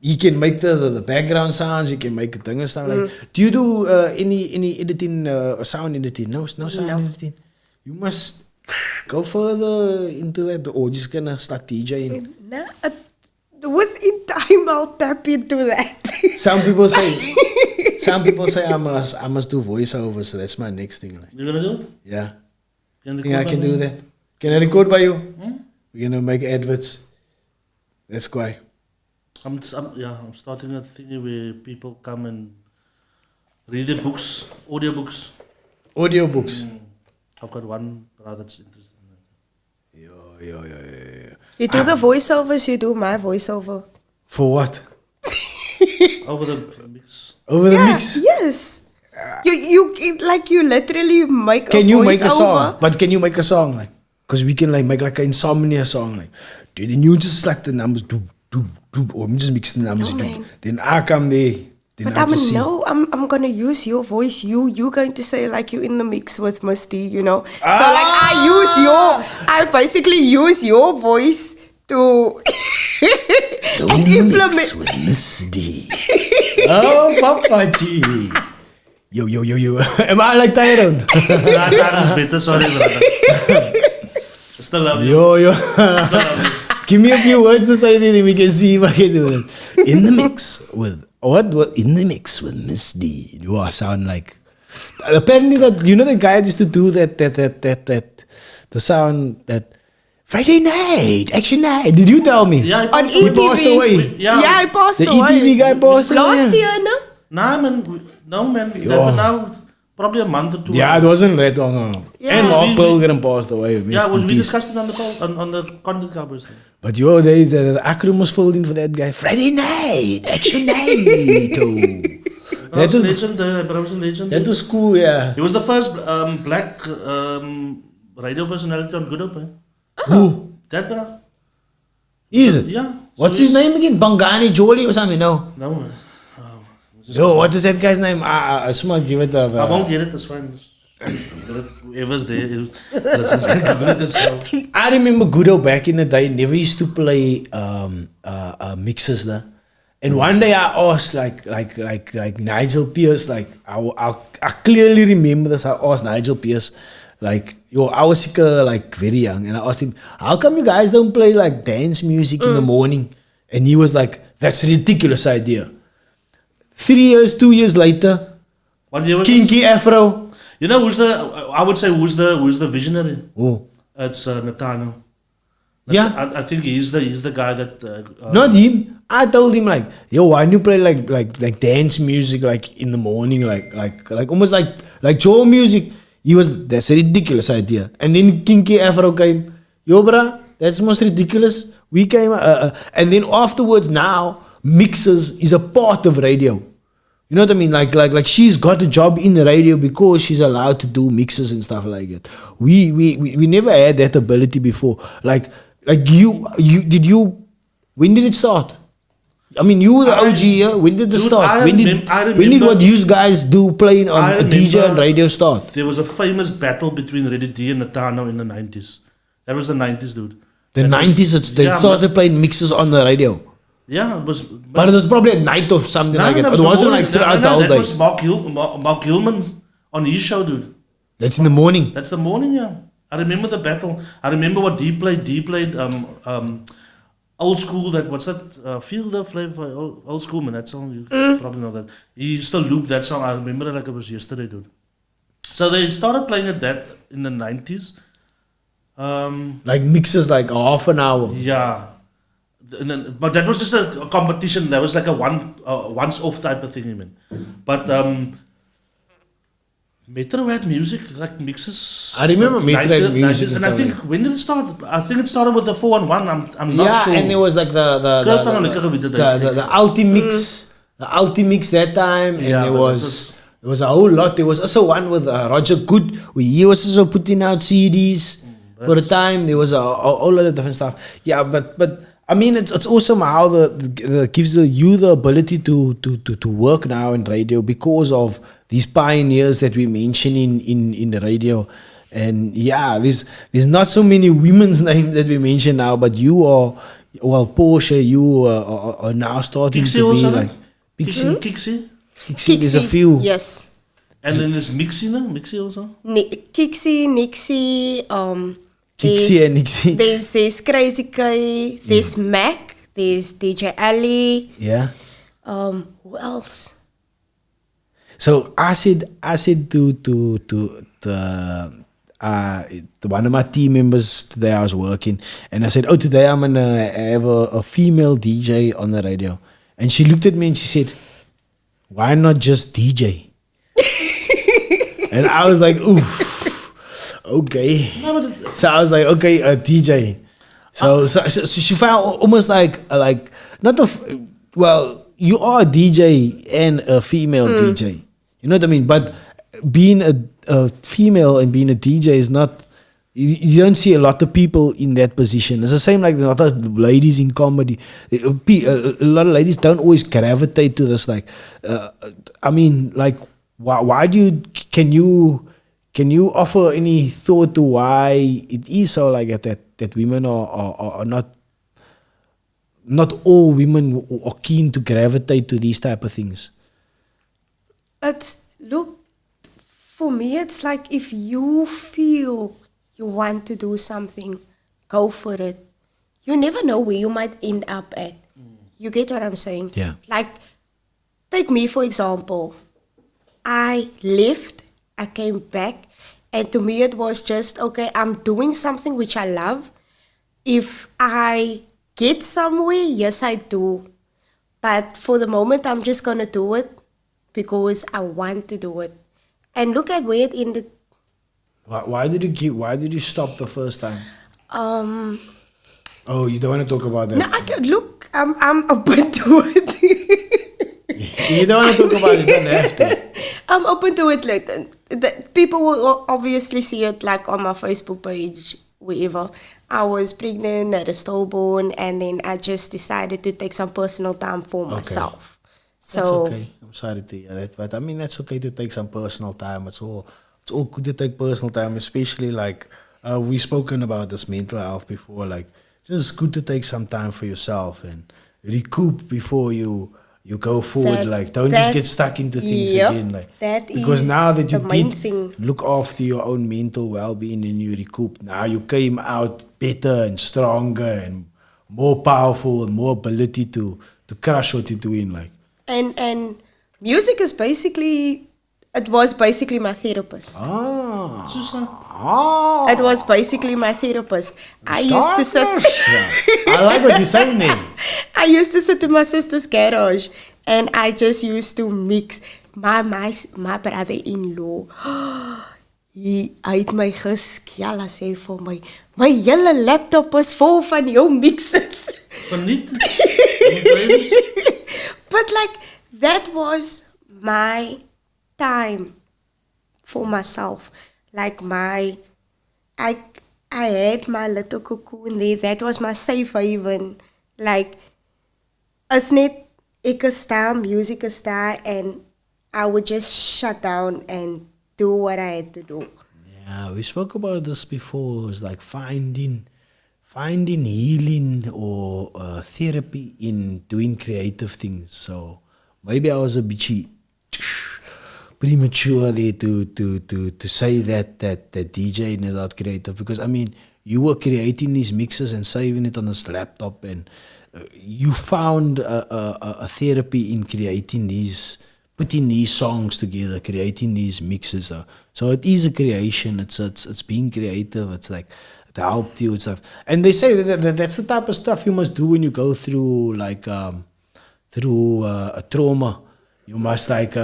he can make the background sounds. He can make the thing and stuff like. Do you do any editing, sound editing? No sound editing. You must go further into that, or just gonna start DJing. Nah, within time I'll tap into that. Some people say I must do voiceover, so that's my next thing. Like, You gonna do it? yeah. Can I think I can do that. Can I record by you? We're gonna make adverts. That's why. I'm starting a thing where people come and read the books, audiobooks. Audiobooks. I've got one brother that's interested in that. Yo. You do the voiceovers, you do my voiceover. For what? Over the mix. Over the mix. Yes. You literally make Can a you make a voiceover. song? But can you make a song like? Because we can like make like an insomnia song like. Dude, then you just like the numbers do, or I'm just mixing the numbers. No, do. man. Then I come there. Then But I just sing. I'm gonna use your voice. You're going to say like you in the mix with Miss Dee, you know. So like I basically use your voice to So and in the mix implement. with Miss Dee. Oh, Papa G. Yo. Am I like Tyrone? That is better, sorry brother. Still love you. Yo. Still love you. Give me a few words to say then we can see if I can do it. In the mix with what? In the mix with Miss Dee. You are sound like. Apparently that you know the guy that used to do that the sound that Friday night action night. Did you tell me? Yeah, On He passed ETV. away. Yeah. I passed The away. ETV guy passed away. Last year, no? Nah, man. No, man. Yo. Now, probably a month or two. Yeah, it wasn't that long ago. Yeah. And Mark We- Pilgrim passed away. Yeah, rest in we peace. discussed it on the call on the Content Cowboys thing. But yo, the acronym was filled in for that guy. Friday night, action night. That was legend. That was a legend. that was cool. Yeah. He was the first black radio personality on Good Hope. Who That bro. is it? Yeah. What's So his name again? Bangani Jolie or something? No. No, man. Yo, what is that guy's name? I should give it I won't get it. That's fine. Whoever's there, listens can Google it themselves. I remember Goodo back in the day never used to play mixes there. And one day I asked like Nigel Pierce, like I clearly remember this. I asked Nigel Pierce, like, yo, I was like very young, and I asked him, how come you guys don't play like dance music in the morning? And he was like, that's a ridiculous idea. 2 years later, What year was Kinky Afro. it? You know who's the? I would say who's the visionary? Oh. It's Nathaniel. Yeah. I think he's the guy that. Not him. I told him like, yo, why don't you play like dance music like in the morning, like almost like Joe music. He was, that's a ridiculous idea. And then Kinky Afro came, yo, bruh, that's most ridiculous. We came, and then afterwards now, mixes is a part of radio. You know what I mean? Like she's got a job in the radio because she's allowed to do mixes and stuff like that. We never had that ability before. Like when did it start? I mean, you were the OG here. When did it Dude, start? When did remember- what you guys do playing on I a DJ remember and radio start? There was a famous battle between Reddy D and Nathaniel in the 90s. That was the 90s, dude. The That was- 90s, they yeah, started playing mixes on the radio. Yeah, it was. But it was probably at night or something like that. It wasn't like throughout the whole That day. was Mark Gilman on his show, dude. That's in the morning. That's the morning, yeah. I remember the battle. I remember what D played. D played old school. That what's that? Feel the flavor. Old school, man. That song you probably know that. He used to loop that song. I remember it like it was yesterday, dude. So they started playing it that in the 90s. Like mixes like half an hour. Yeah. And then, but that was just a competition. That was like a once off type of thing, I mean. But Metro had music, like mixes. I remember Metro had music 90s, and and I stuff think like when did it start? I think it started with the 411. I'm not Yeah, sure. and there was like Kurt sang on the cover with the- the Ultimix, the Ultimix that time, and Yeah, there but was a whole lot. There was also one with Roger Good, where he was also putting out CDs for the time. There was a whole lot of different stuff. Yeah, but I mean, it's awesome how the gives you the ability to work now in radio because of these pioneers that we mention in the radio. And yeah, there's not so many women's names that we mention now, but you are, well, Porsche, you are now starting Kixie to be also, like Kixie. Kixie, there's a few. Yes. And then there's Mixie, no? Mixie also. Kixie, Nixie, Kixie and Nixie. There's Crazy K, there's Mac, there's DJ Ali. Yeah. Who else? So I said to one of my team members today I was working, and I said, oh, today I'm gonna have a female DJ on the radio. And she looked at me and she said, why not just DJ? And I was like, oof, okay. No, but it, So I was like, okay, a DJ. So she found almost like not well, you are a DJ and a female DJ. You know what I mean? But being a female and being a DJ is not. You don't see a lot of people in that position. It's the same like a lot of ladies in comedy. A lot of ladies don't always gravitate to this. Like, I mean, like, why do you? Can you offer any thought to why it is so like that women are not all women are keen to gravitate to these type of things? Look, for me, it's like if you feel you want to do something, go for it. You never know where you might end up at. You get what I'm saying? Yeah. Like, take me for example. I left, I came back, and to me it was just, okay, I'm doing something which I love. If I get somewhere, yes, I do. But for the moment, I'm just going to do it because I want to do it. And look at where it ended. Why did you stop the first time? Um, Oh, you don't want to talk about that. no, look, I'm open to it. You don't want to talk about it, you don't have to. I'm open to it later. People will obviously see it like on my Facebook page, wherever. I was pregnant, had a stillborn, and then I just decided to take some personal time for myself. So That's okay. I'm sorry to hear that, but I mean that's okay to take some personal time. It's all good to take personal time, especially like we've spoken about this mental health before. Like it's just good to take some time for yourself and recoup before you go forward. Like don't just get stuck into things again. Like because now that you did look after your own mental well-being and you recoup, now you came out better and stronger and more powerful and more ability to crush what you're doing. Like. And music is basically, it was basically my therapist. It was basically my therapist. I used to sit. I like what you're saying there. I used to sit in my sister's garage, and I just used to mix. My brother-in-law, hy het my geskel as hy vir my hele laptop is vol van jou mixes. But like that was my time for myself. Like I had my little cocoon there. That was my safe haven. Like as net ek is daar, music is daar, and I would just shut down and do what I had to do. Yeah, we spoke about this before. It was like finding healing or therapy in doing creative things. So maybe I was a bit premature there to say that DJing is not creative, because I mean you were creating these mixes and saving it on this laptop, and you found a therapy in creating these, putting these songs together, creating these mixes. So it is a creation. It's being creative. It's like it helped you and stuff. And they say that's the type of stuff you must do when you go through like a trauma. You must like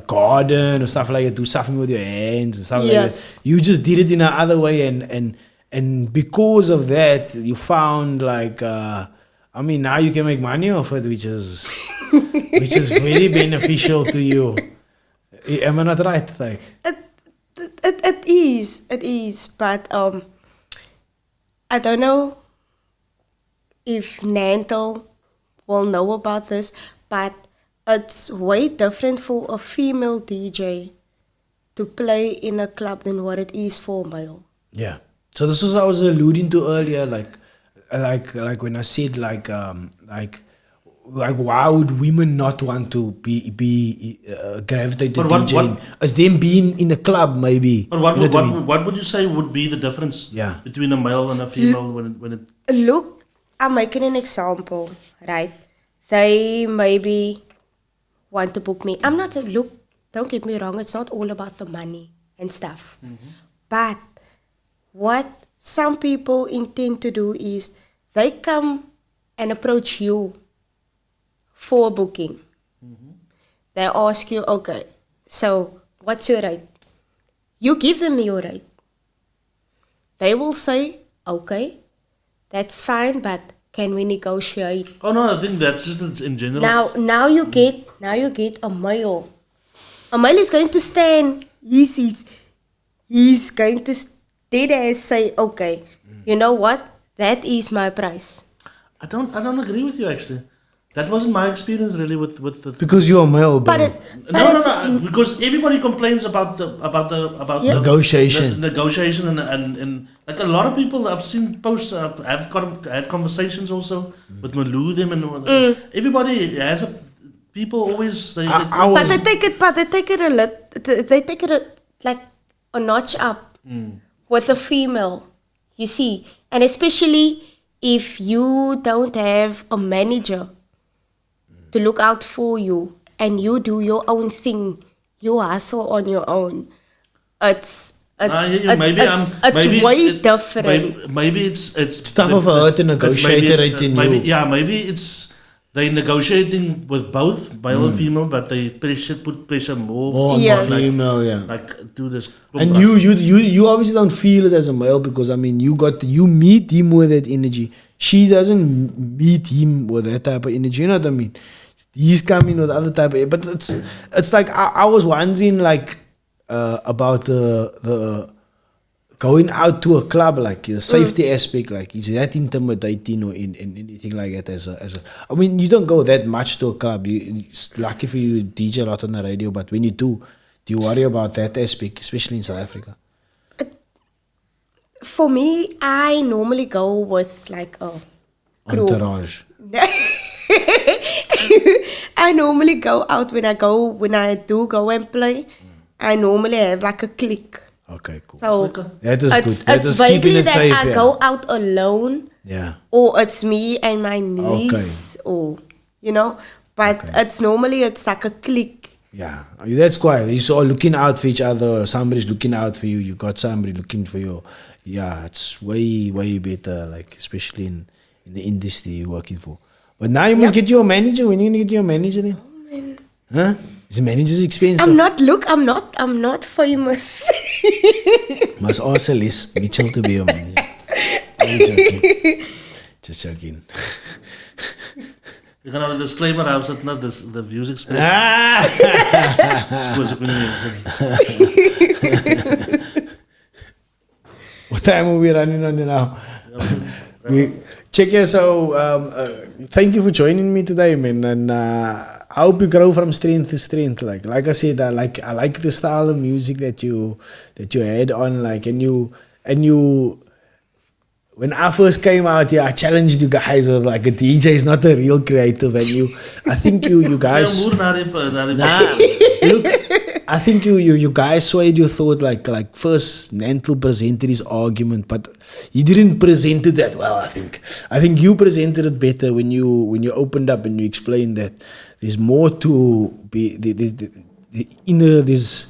garden or stuff like that, do something with your hands and stuff like that. You just did it in another way, and because of that, you found like I mean now you can make money off it, which is very beneficial to you. Am I not right? Like it is, but I don't know if Nantel will know about this, but it's way different for a female DJ to play in a club than what it is for a male. Yeah. So this is what I was alluding to earlier, like when I said like why would women not want to be gravitate to DJing? As them being in a club, maybe. But what would you say would be the difference between a male and a female when it? Look, I'm making an example, right? They maybe want to book me. I'm not look. Don't get me wrong. It's not all about the money and stuff, but what some people intend to do is they come and approach you for booking. They ask you, okay, so what's your rate? You give them your rate. They will say, okay, that's fine, but can we negotiate? Oh no, I think that's just in general. Now you get a male. A male is going to stand. He's going to dead ass say, okay, you know what? That is my price. I don't agree with you actually. That wasn't my experience really with the because you're a male, but no, because everybody complains about the negotiation, negotiation, and like a lot of people I've seen posts. I've had conversations also with Maludhim and everybody has people always but they take it like a notch up with a female, you see, and especially if you don't have a manager to look out for you and you do your own thing, you hustle on your own. It's way different. Maybe it's stuff of her to negotiate it in maybe you. maybe it's they negotiating with both male and female, but they put pressure more. More Yes. on female, yeah. Like do this. And you obviously don't feel it as a male because I mean you meet him with that energy. She doesn't meet him with that type of energy. You know what I mean? He's coming with other type of, but it's like I was wondering like about the going out to a club, like the safety aspect, like is that intimidating or in anything like that as a I mean you don't go that much to a club. It's lucky for you DJ a lot on the radio, but when you do you worry about that aspect, especially in South Africa? For me, I normally go with like a crew. Entourage. I normally go out when I do go and play. I normally have like a clique. Okay, cool. So That is good. it's That is vaguely keeping it that safe. I Yeah. go out alone, Yeah. or it's me and my niece, or you know. But it's like a clique. Yeah, that's quiet. You're all looking out for each other. Somebody's looking out for you. You got somebody looking for you. Yeah, it's way better. Like especially in the industry you're working for. But now you must get your manager. When you gonna get your manager then? Huh? Is the manager's expensive? I'm not famous. Must ask Celeste Mitchell to be your manager. I'm joking. Just joking. You can have a disclaimer. I was not the views expressed. Ah! Squeeze up in the inside. What time are we running on now? Check here. So, thank you for joining me today, man. And I hope you grow from strength to strength. Like I said, I like the style of music that you had on. Like, and you. When I first came out here, I challenged you guys with like a DJ is not a real creative, and I think you guys. Nah, look, I think you guys swayed your thought like first Nantle presented his argument, but he didn't present it that well. I think you presented it better when you opened up and you explained that there's more to be the inner there's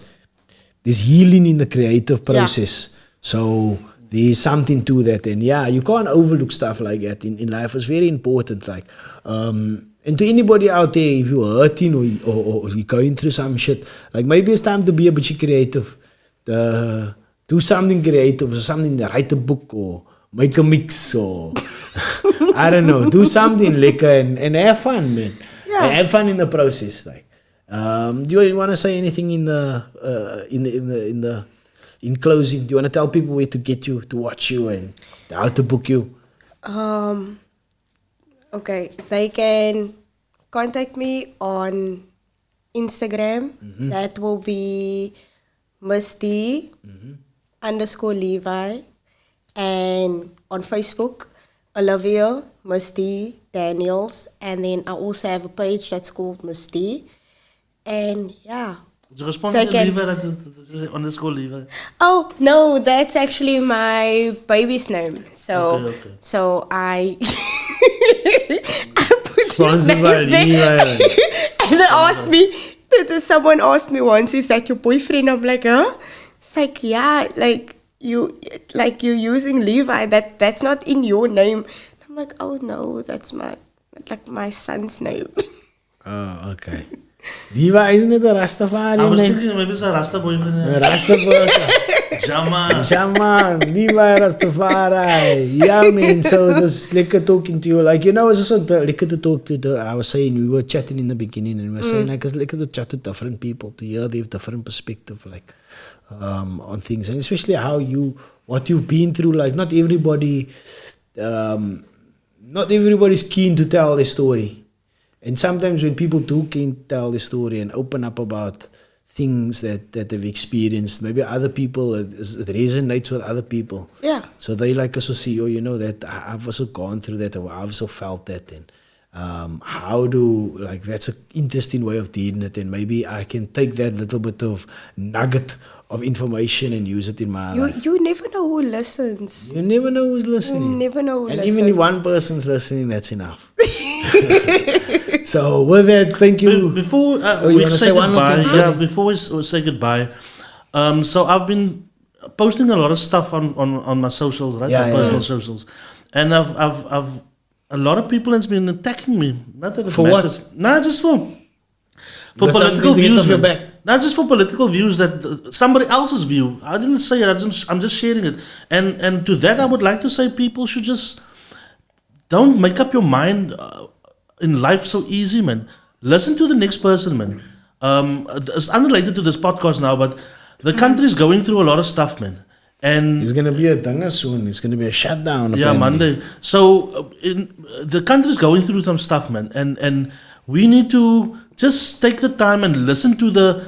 healing in the creative process. Yeah. So there's something to that, and yeah, you can't overlook stuff like that in life. It's very important. Like, and to anybody out there, if you're hurting or you're going through some shit, like maybe it's time to be a bit creative. Do something creative or something. Write a book or make a mix or I don't know. Do something liquor and have fun, man. Yeah. And have fun in the process. Like, do you want to say anything in closing? Do you want to tell people where to get you, to watch you, and how to book you? Okay, they can contact me on Instagram. Mm-hmm. That will be Miss Dee _Levi. And on Facebook, Olivia, Miss Dee, Daniels. And then I also have a page that's called Miss Dee. And yeah. Responded to Levi _Levi. Oh no, that's actually my baby's name. So so I put sponsored by Levi. And then someone asked me once, is that your boyfriend? I'm like, huh? It's like, yeah, you're using Levi. That's not in your name. I'm like, oh no, that's my son's name. Oh, okay. Levi, isn't it a Rastafari? I was thinking maybe it's a Rasta boyfriend. Rastafari. Jama, Levi Rastafari. Yeah, man. So this lekker talking to you. Like, you know, it's also lekker to talk to I was saying, we were chatting in the beginning and we were saying, like, it's lekker to chat to different people, to hear their different perspective, like, on things. And especially what you've been through. Like, not everybody's keen to tell their story. And sometimes when people can tell the story and open up about things that they've experienced, maybe other people, it resonates with other people. Yeah. So they like us to see, oh, you know, that I've also gone through that, or I've also felt that. And that's an interesting way of dealing it. And maybe I can take that little bit of nugget of information and use it in my life. You never know who listens. You never know who's listening. You never know who listens. And even if one person's listening, that's enough. So with that, thank you. Before we say goodbye, before we say goodbye, so I've been posting a lot of stuff on my socials, right? My personal socials, and I've a lot of people has been attacking me. Not that it For what? matters. Nah, just for Got political something to get views. off your man. back. Not just for political views that somebody else's view. I didn't say it. I'm just sharing it. And to that, I would like to say people should just don't make up your mind in life so easy, man. Listen to the next person, man. It's unrelated to this podcast now, but the country is going through a lot of stuff, man. And There's gonna be a dinner soon. It's gonna be a shutdown. yeah, apparently. Monday. So the country is going through some stuff, man, and we need to just take the time and listen to the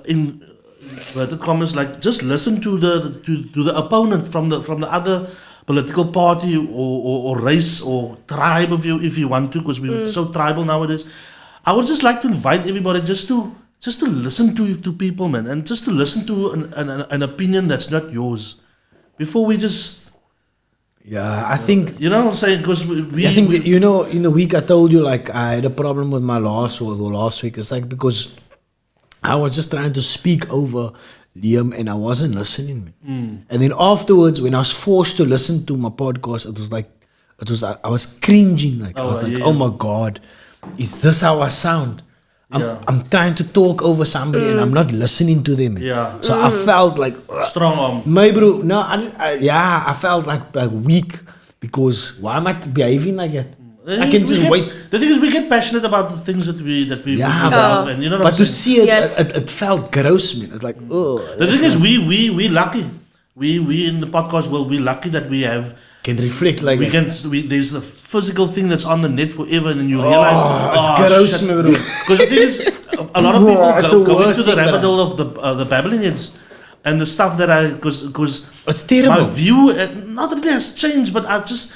inverted commas, like just listen to the opponent from the other political party or race or tribe if you want to, because we're so tribal nowadays. I would just like to invite everybody just to listen to people, man, and just to listen to an opinion that's not yours before we just, Yeah, I think. you know what I'm saying? Because we I think that, you know, in the week I told you like I had a problem with my last week. It's like because I was just trying to speak over Liam and I wasn't listening. Man. And then afterwards, when I was forced to listen to my podcast, I was cringing. Like I was like, yeah. oh my God, is this how I sound? Yeah. I'm trying to talk over somebody and I'm not listening to them. Man. Yeah. So I felt like strong arm. my bro, no, I felt like weak because why am I behaving like that? I can just wait. The thing is, we get passionate about the things that we Yeah, love, and you know what but I'm to saying? see it, Yes. it felt gross, man. It's like, oh. The thing is, we lucky. We in the podcast world, we lucky that we have. Can reflect like We that. can. There's a physical thing that's on the net forever, and then you realize, it's gross, man, bro. Because the thing is, a lot of people Oh, it's the go worst into the thing, rabbit man. hole of the babbling heads, and the stuff that because It's terrible. my view not really has changed, but I just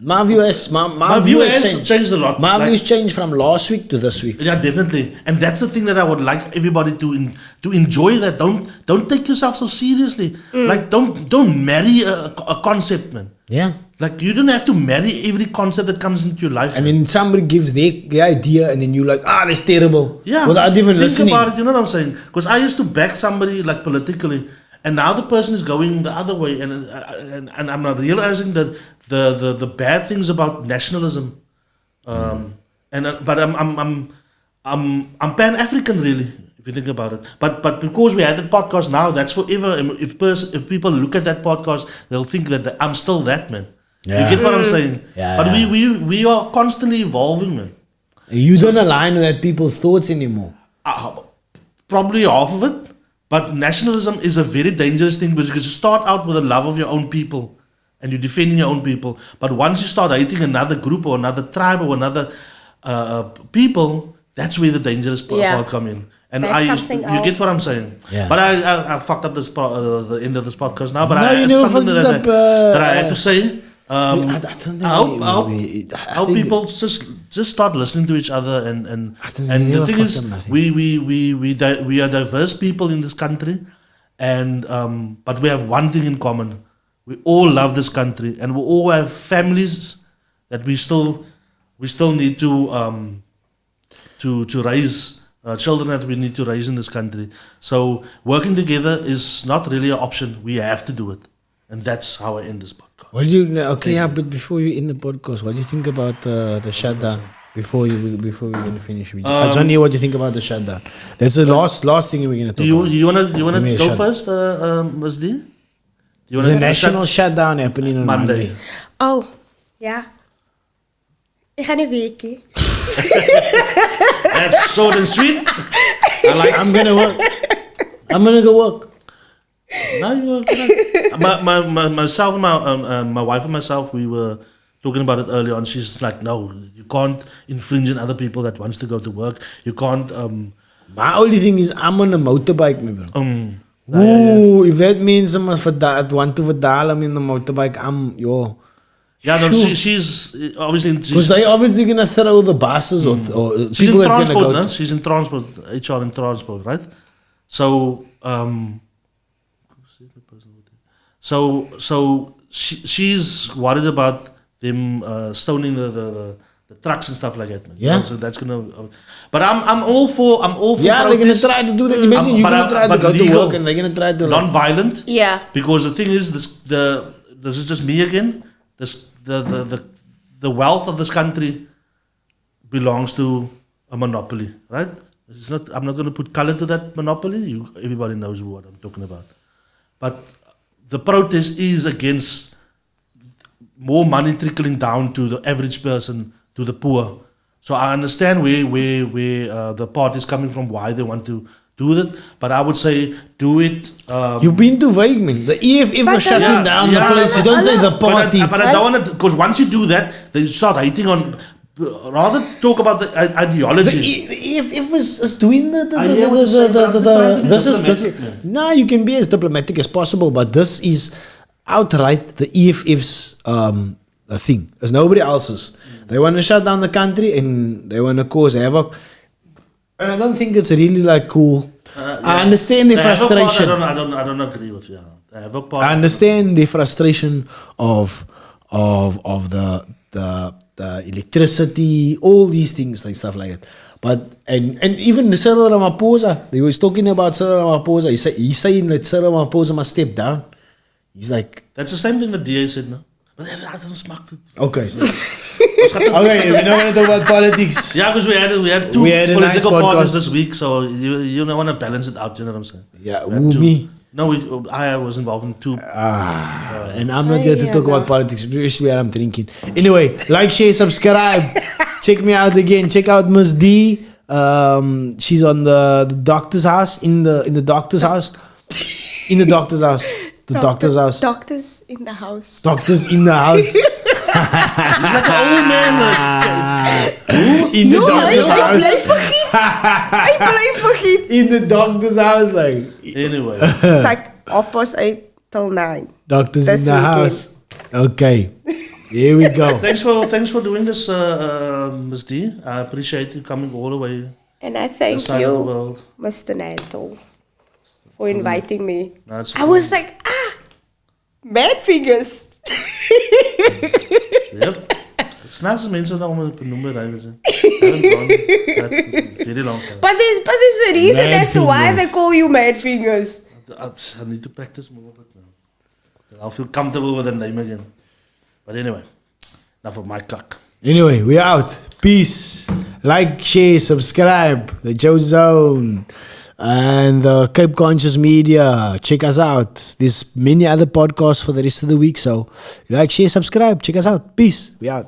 My view has my view has changed a lot. My Like- views changed from last week to this week. Yeah, definitely, and that's the thing that I would like everybody to enjoy. That don't take yourself so seriously. Like don't marry a concept, man. Yeah. Like you don't have to marry every concept that comes into your life. And man. then somebody gives their idea, and then you're like, that's terrible. Yeah, Without just even think listening. about it. You know what I'm saying? Because I used to back somebody like politically, and now the person is going the other way, and I'm not realizing that the bad things about nationalism, but I'm Pan African really, if you think about it. But because we had the podcast now, that's forever. And if people look at that podcast, they'll think that I'm still that man. Yeah. You get what I'm saying? Yeah, But yeah. we are constantly evolving, man. You don't align with that people's thoughts anymore. Probably half of it, but nationalism is a very dangerous thing because you start out with a love of your own people and you're defending your own people, but once you start hating another group or another tribe or another people, that's where the dangerous part come in. And That's you something get else. what I'm saying? Yeah. But I fucked up the end of this podcast now, but No, you it's never something fucked that, it up, that I had to say. I don't think I we- hope I how think people just start listening to each other and I think and they the never thing fucked is up nothing. we are diverse people in this country, and but we have one thing in common: we all love this country, and we all have families that we still need to raise. Children that we need to raise in this country. So working together is not really an option. We have to do it, and that's how I end this podcast. What do you? Okay, yeah, but before you end the podcast, what do you think about the shutdown? Before we're gonna finish, I just want to hear what you think about the shutdown. That's the last thing we're gonna talk about. You wanna Give me a go shot. first, Miss Dee? There's a national shutdown happening on Monday. Oh, ja. Ik ga een weekje. That's short and sweet. I like. I'm gonna work. I'm gonna go work. No, you myself and my wife and myself, we were talking about it earlier on. She's like, no, you can't infringe on other people that wants to go to work. You can't. My only thing is I'm on a motorbike, my bro. Ooh, if that means I must want to verdalen in the motorbike, Yeah, no, Shoot. she's obviously. Because they obviously gonna throw the buses or She's people in that's gonna transport, go. no? She's in transport, HR in transport, right? So, she's worried about them stoning the trucks and stuff like that. Man. Yeah. So that's gonna. But I'm all for Yeah, they're gonna protest. try to do that. Imagine you're gonna try to go to legal, work and they're gonna try to non-violent. Yeah. Because the thing is, this is just me again. The the wealth of this country belongs to a monopoly, right? It's not. I'm not going to put color to that monopoly. Everybody knows what I'm talking about. But the protest is against more money trickling down to the average person, to the poor. So I understand where the party is coming from, why they want to do that. But I would say do it. You've been too vague, man. The EFF was shutting down the place. You don't say the party. But I don't want to, because once you do that, they start hating on. Rather talk about the ideology. The EFF was doing this this. No, you can be as diplomatic as possible, but this is outright the EFF's thing. It's nobody else's. They want to shut down the country and they want to cause havoc. And I don't think it's really like cool. I understand the frustration. I don't agree with you. I understand the frustration of the electricity, all these things, like stuff like that. But and even Cyril Ramaphosa, they was talking about Cyril Ramaphosa. He's saying that Cyril Ramaphosa must step down. He's like, that's the same thing the DA said, no? But that's not smart. Okay. Okay, we're not going to talk about politics. Yeah, because we had two political parties this week, so you don't want to balance it out. You know what I'm saying? Yeah, me. No, I was involved in two. And I'm not here to talk about politics, especially when I'm drinking. Anyway, like, share, subscribe. Check me out again. Check out Miss Dee. She's on the doctor's house. In the doctor's house. In the doctor's house. The doctor's house. Doctors in the house. Doctors in the house. He's like an old man. In the doctor's house. I play for him. In the doctor's house, like. Anyway. It's like 8:30 till 9. Doctors in the house. Okay. Here we go. Thanks for doing this, Miss D. I appreciate you coming all the way. And I thank Side you, of the world. Mr. Nantel, for inviting me. No, it's I was like, mad fingers. Yep. Snaps mensen dan om het benoemen rijden. Very long time. But there's a reason Mad as to why fingers. they call you mad fingers. I need to practice more of it now. Then I'll feel comfortable with the name again. But anyway, enough of my cock. Anyway, we're out. Peace. Like, share, subscribe. The joeZONE. And the Cape Conscious Media. Check us out. There's many other podcasts for the rest of the week. So, like, share, subscribe. Check us out. Peace. We out.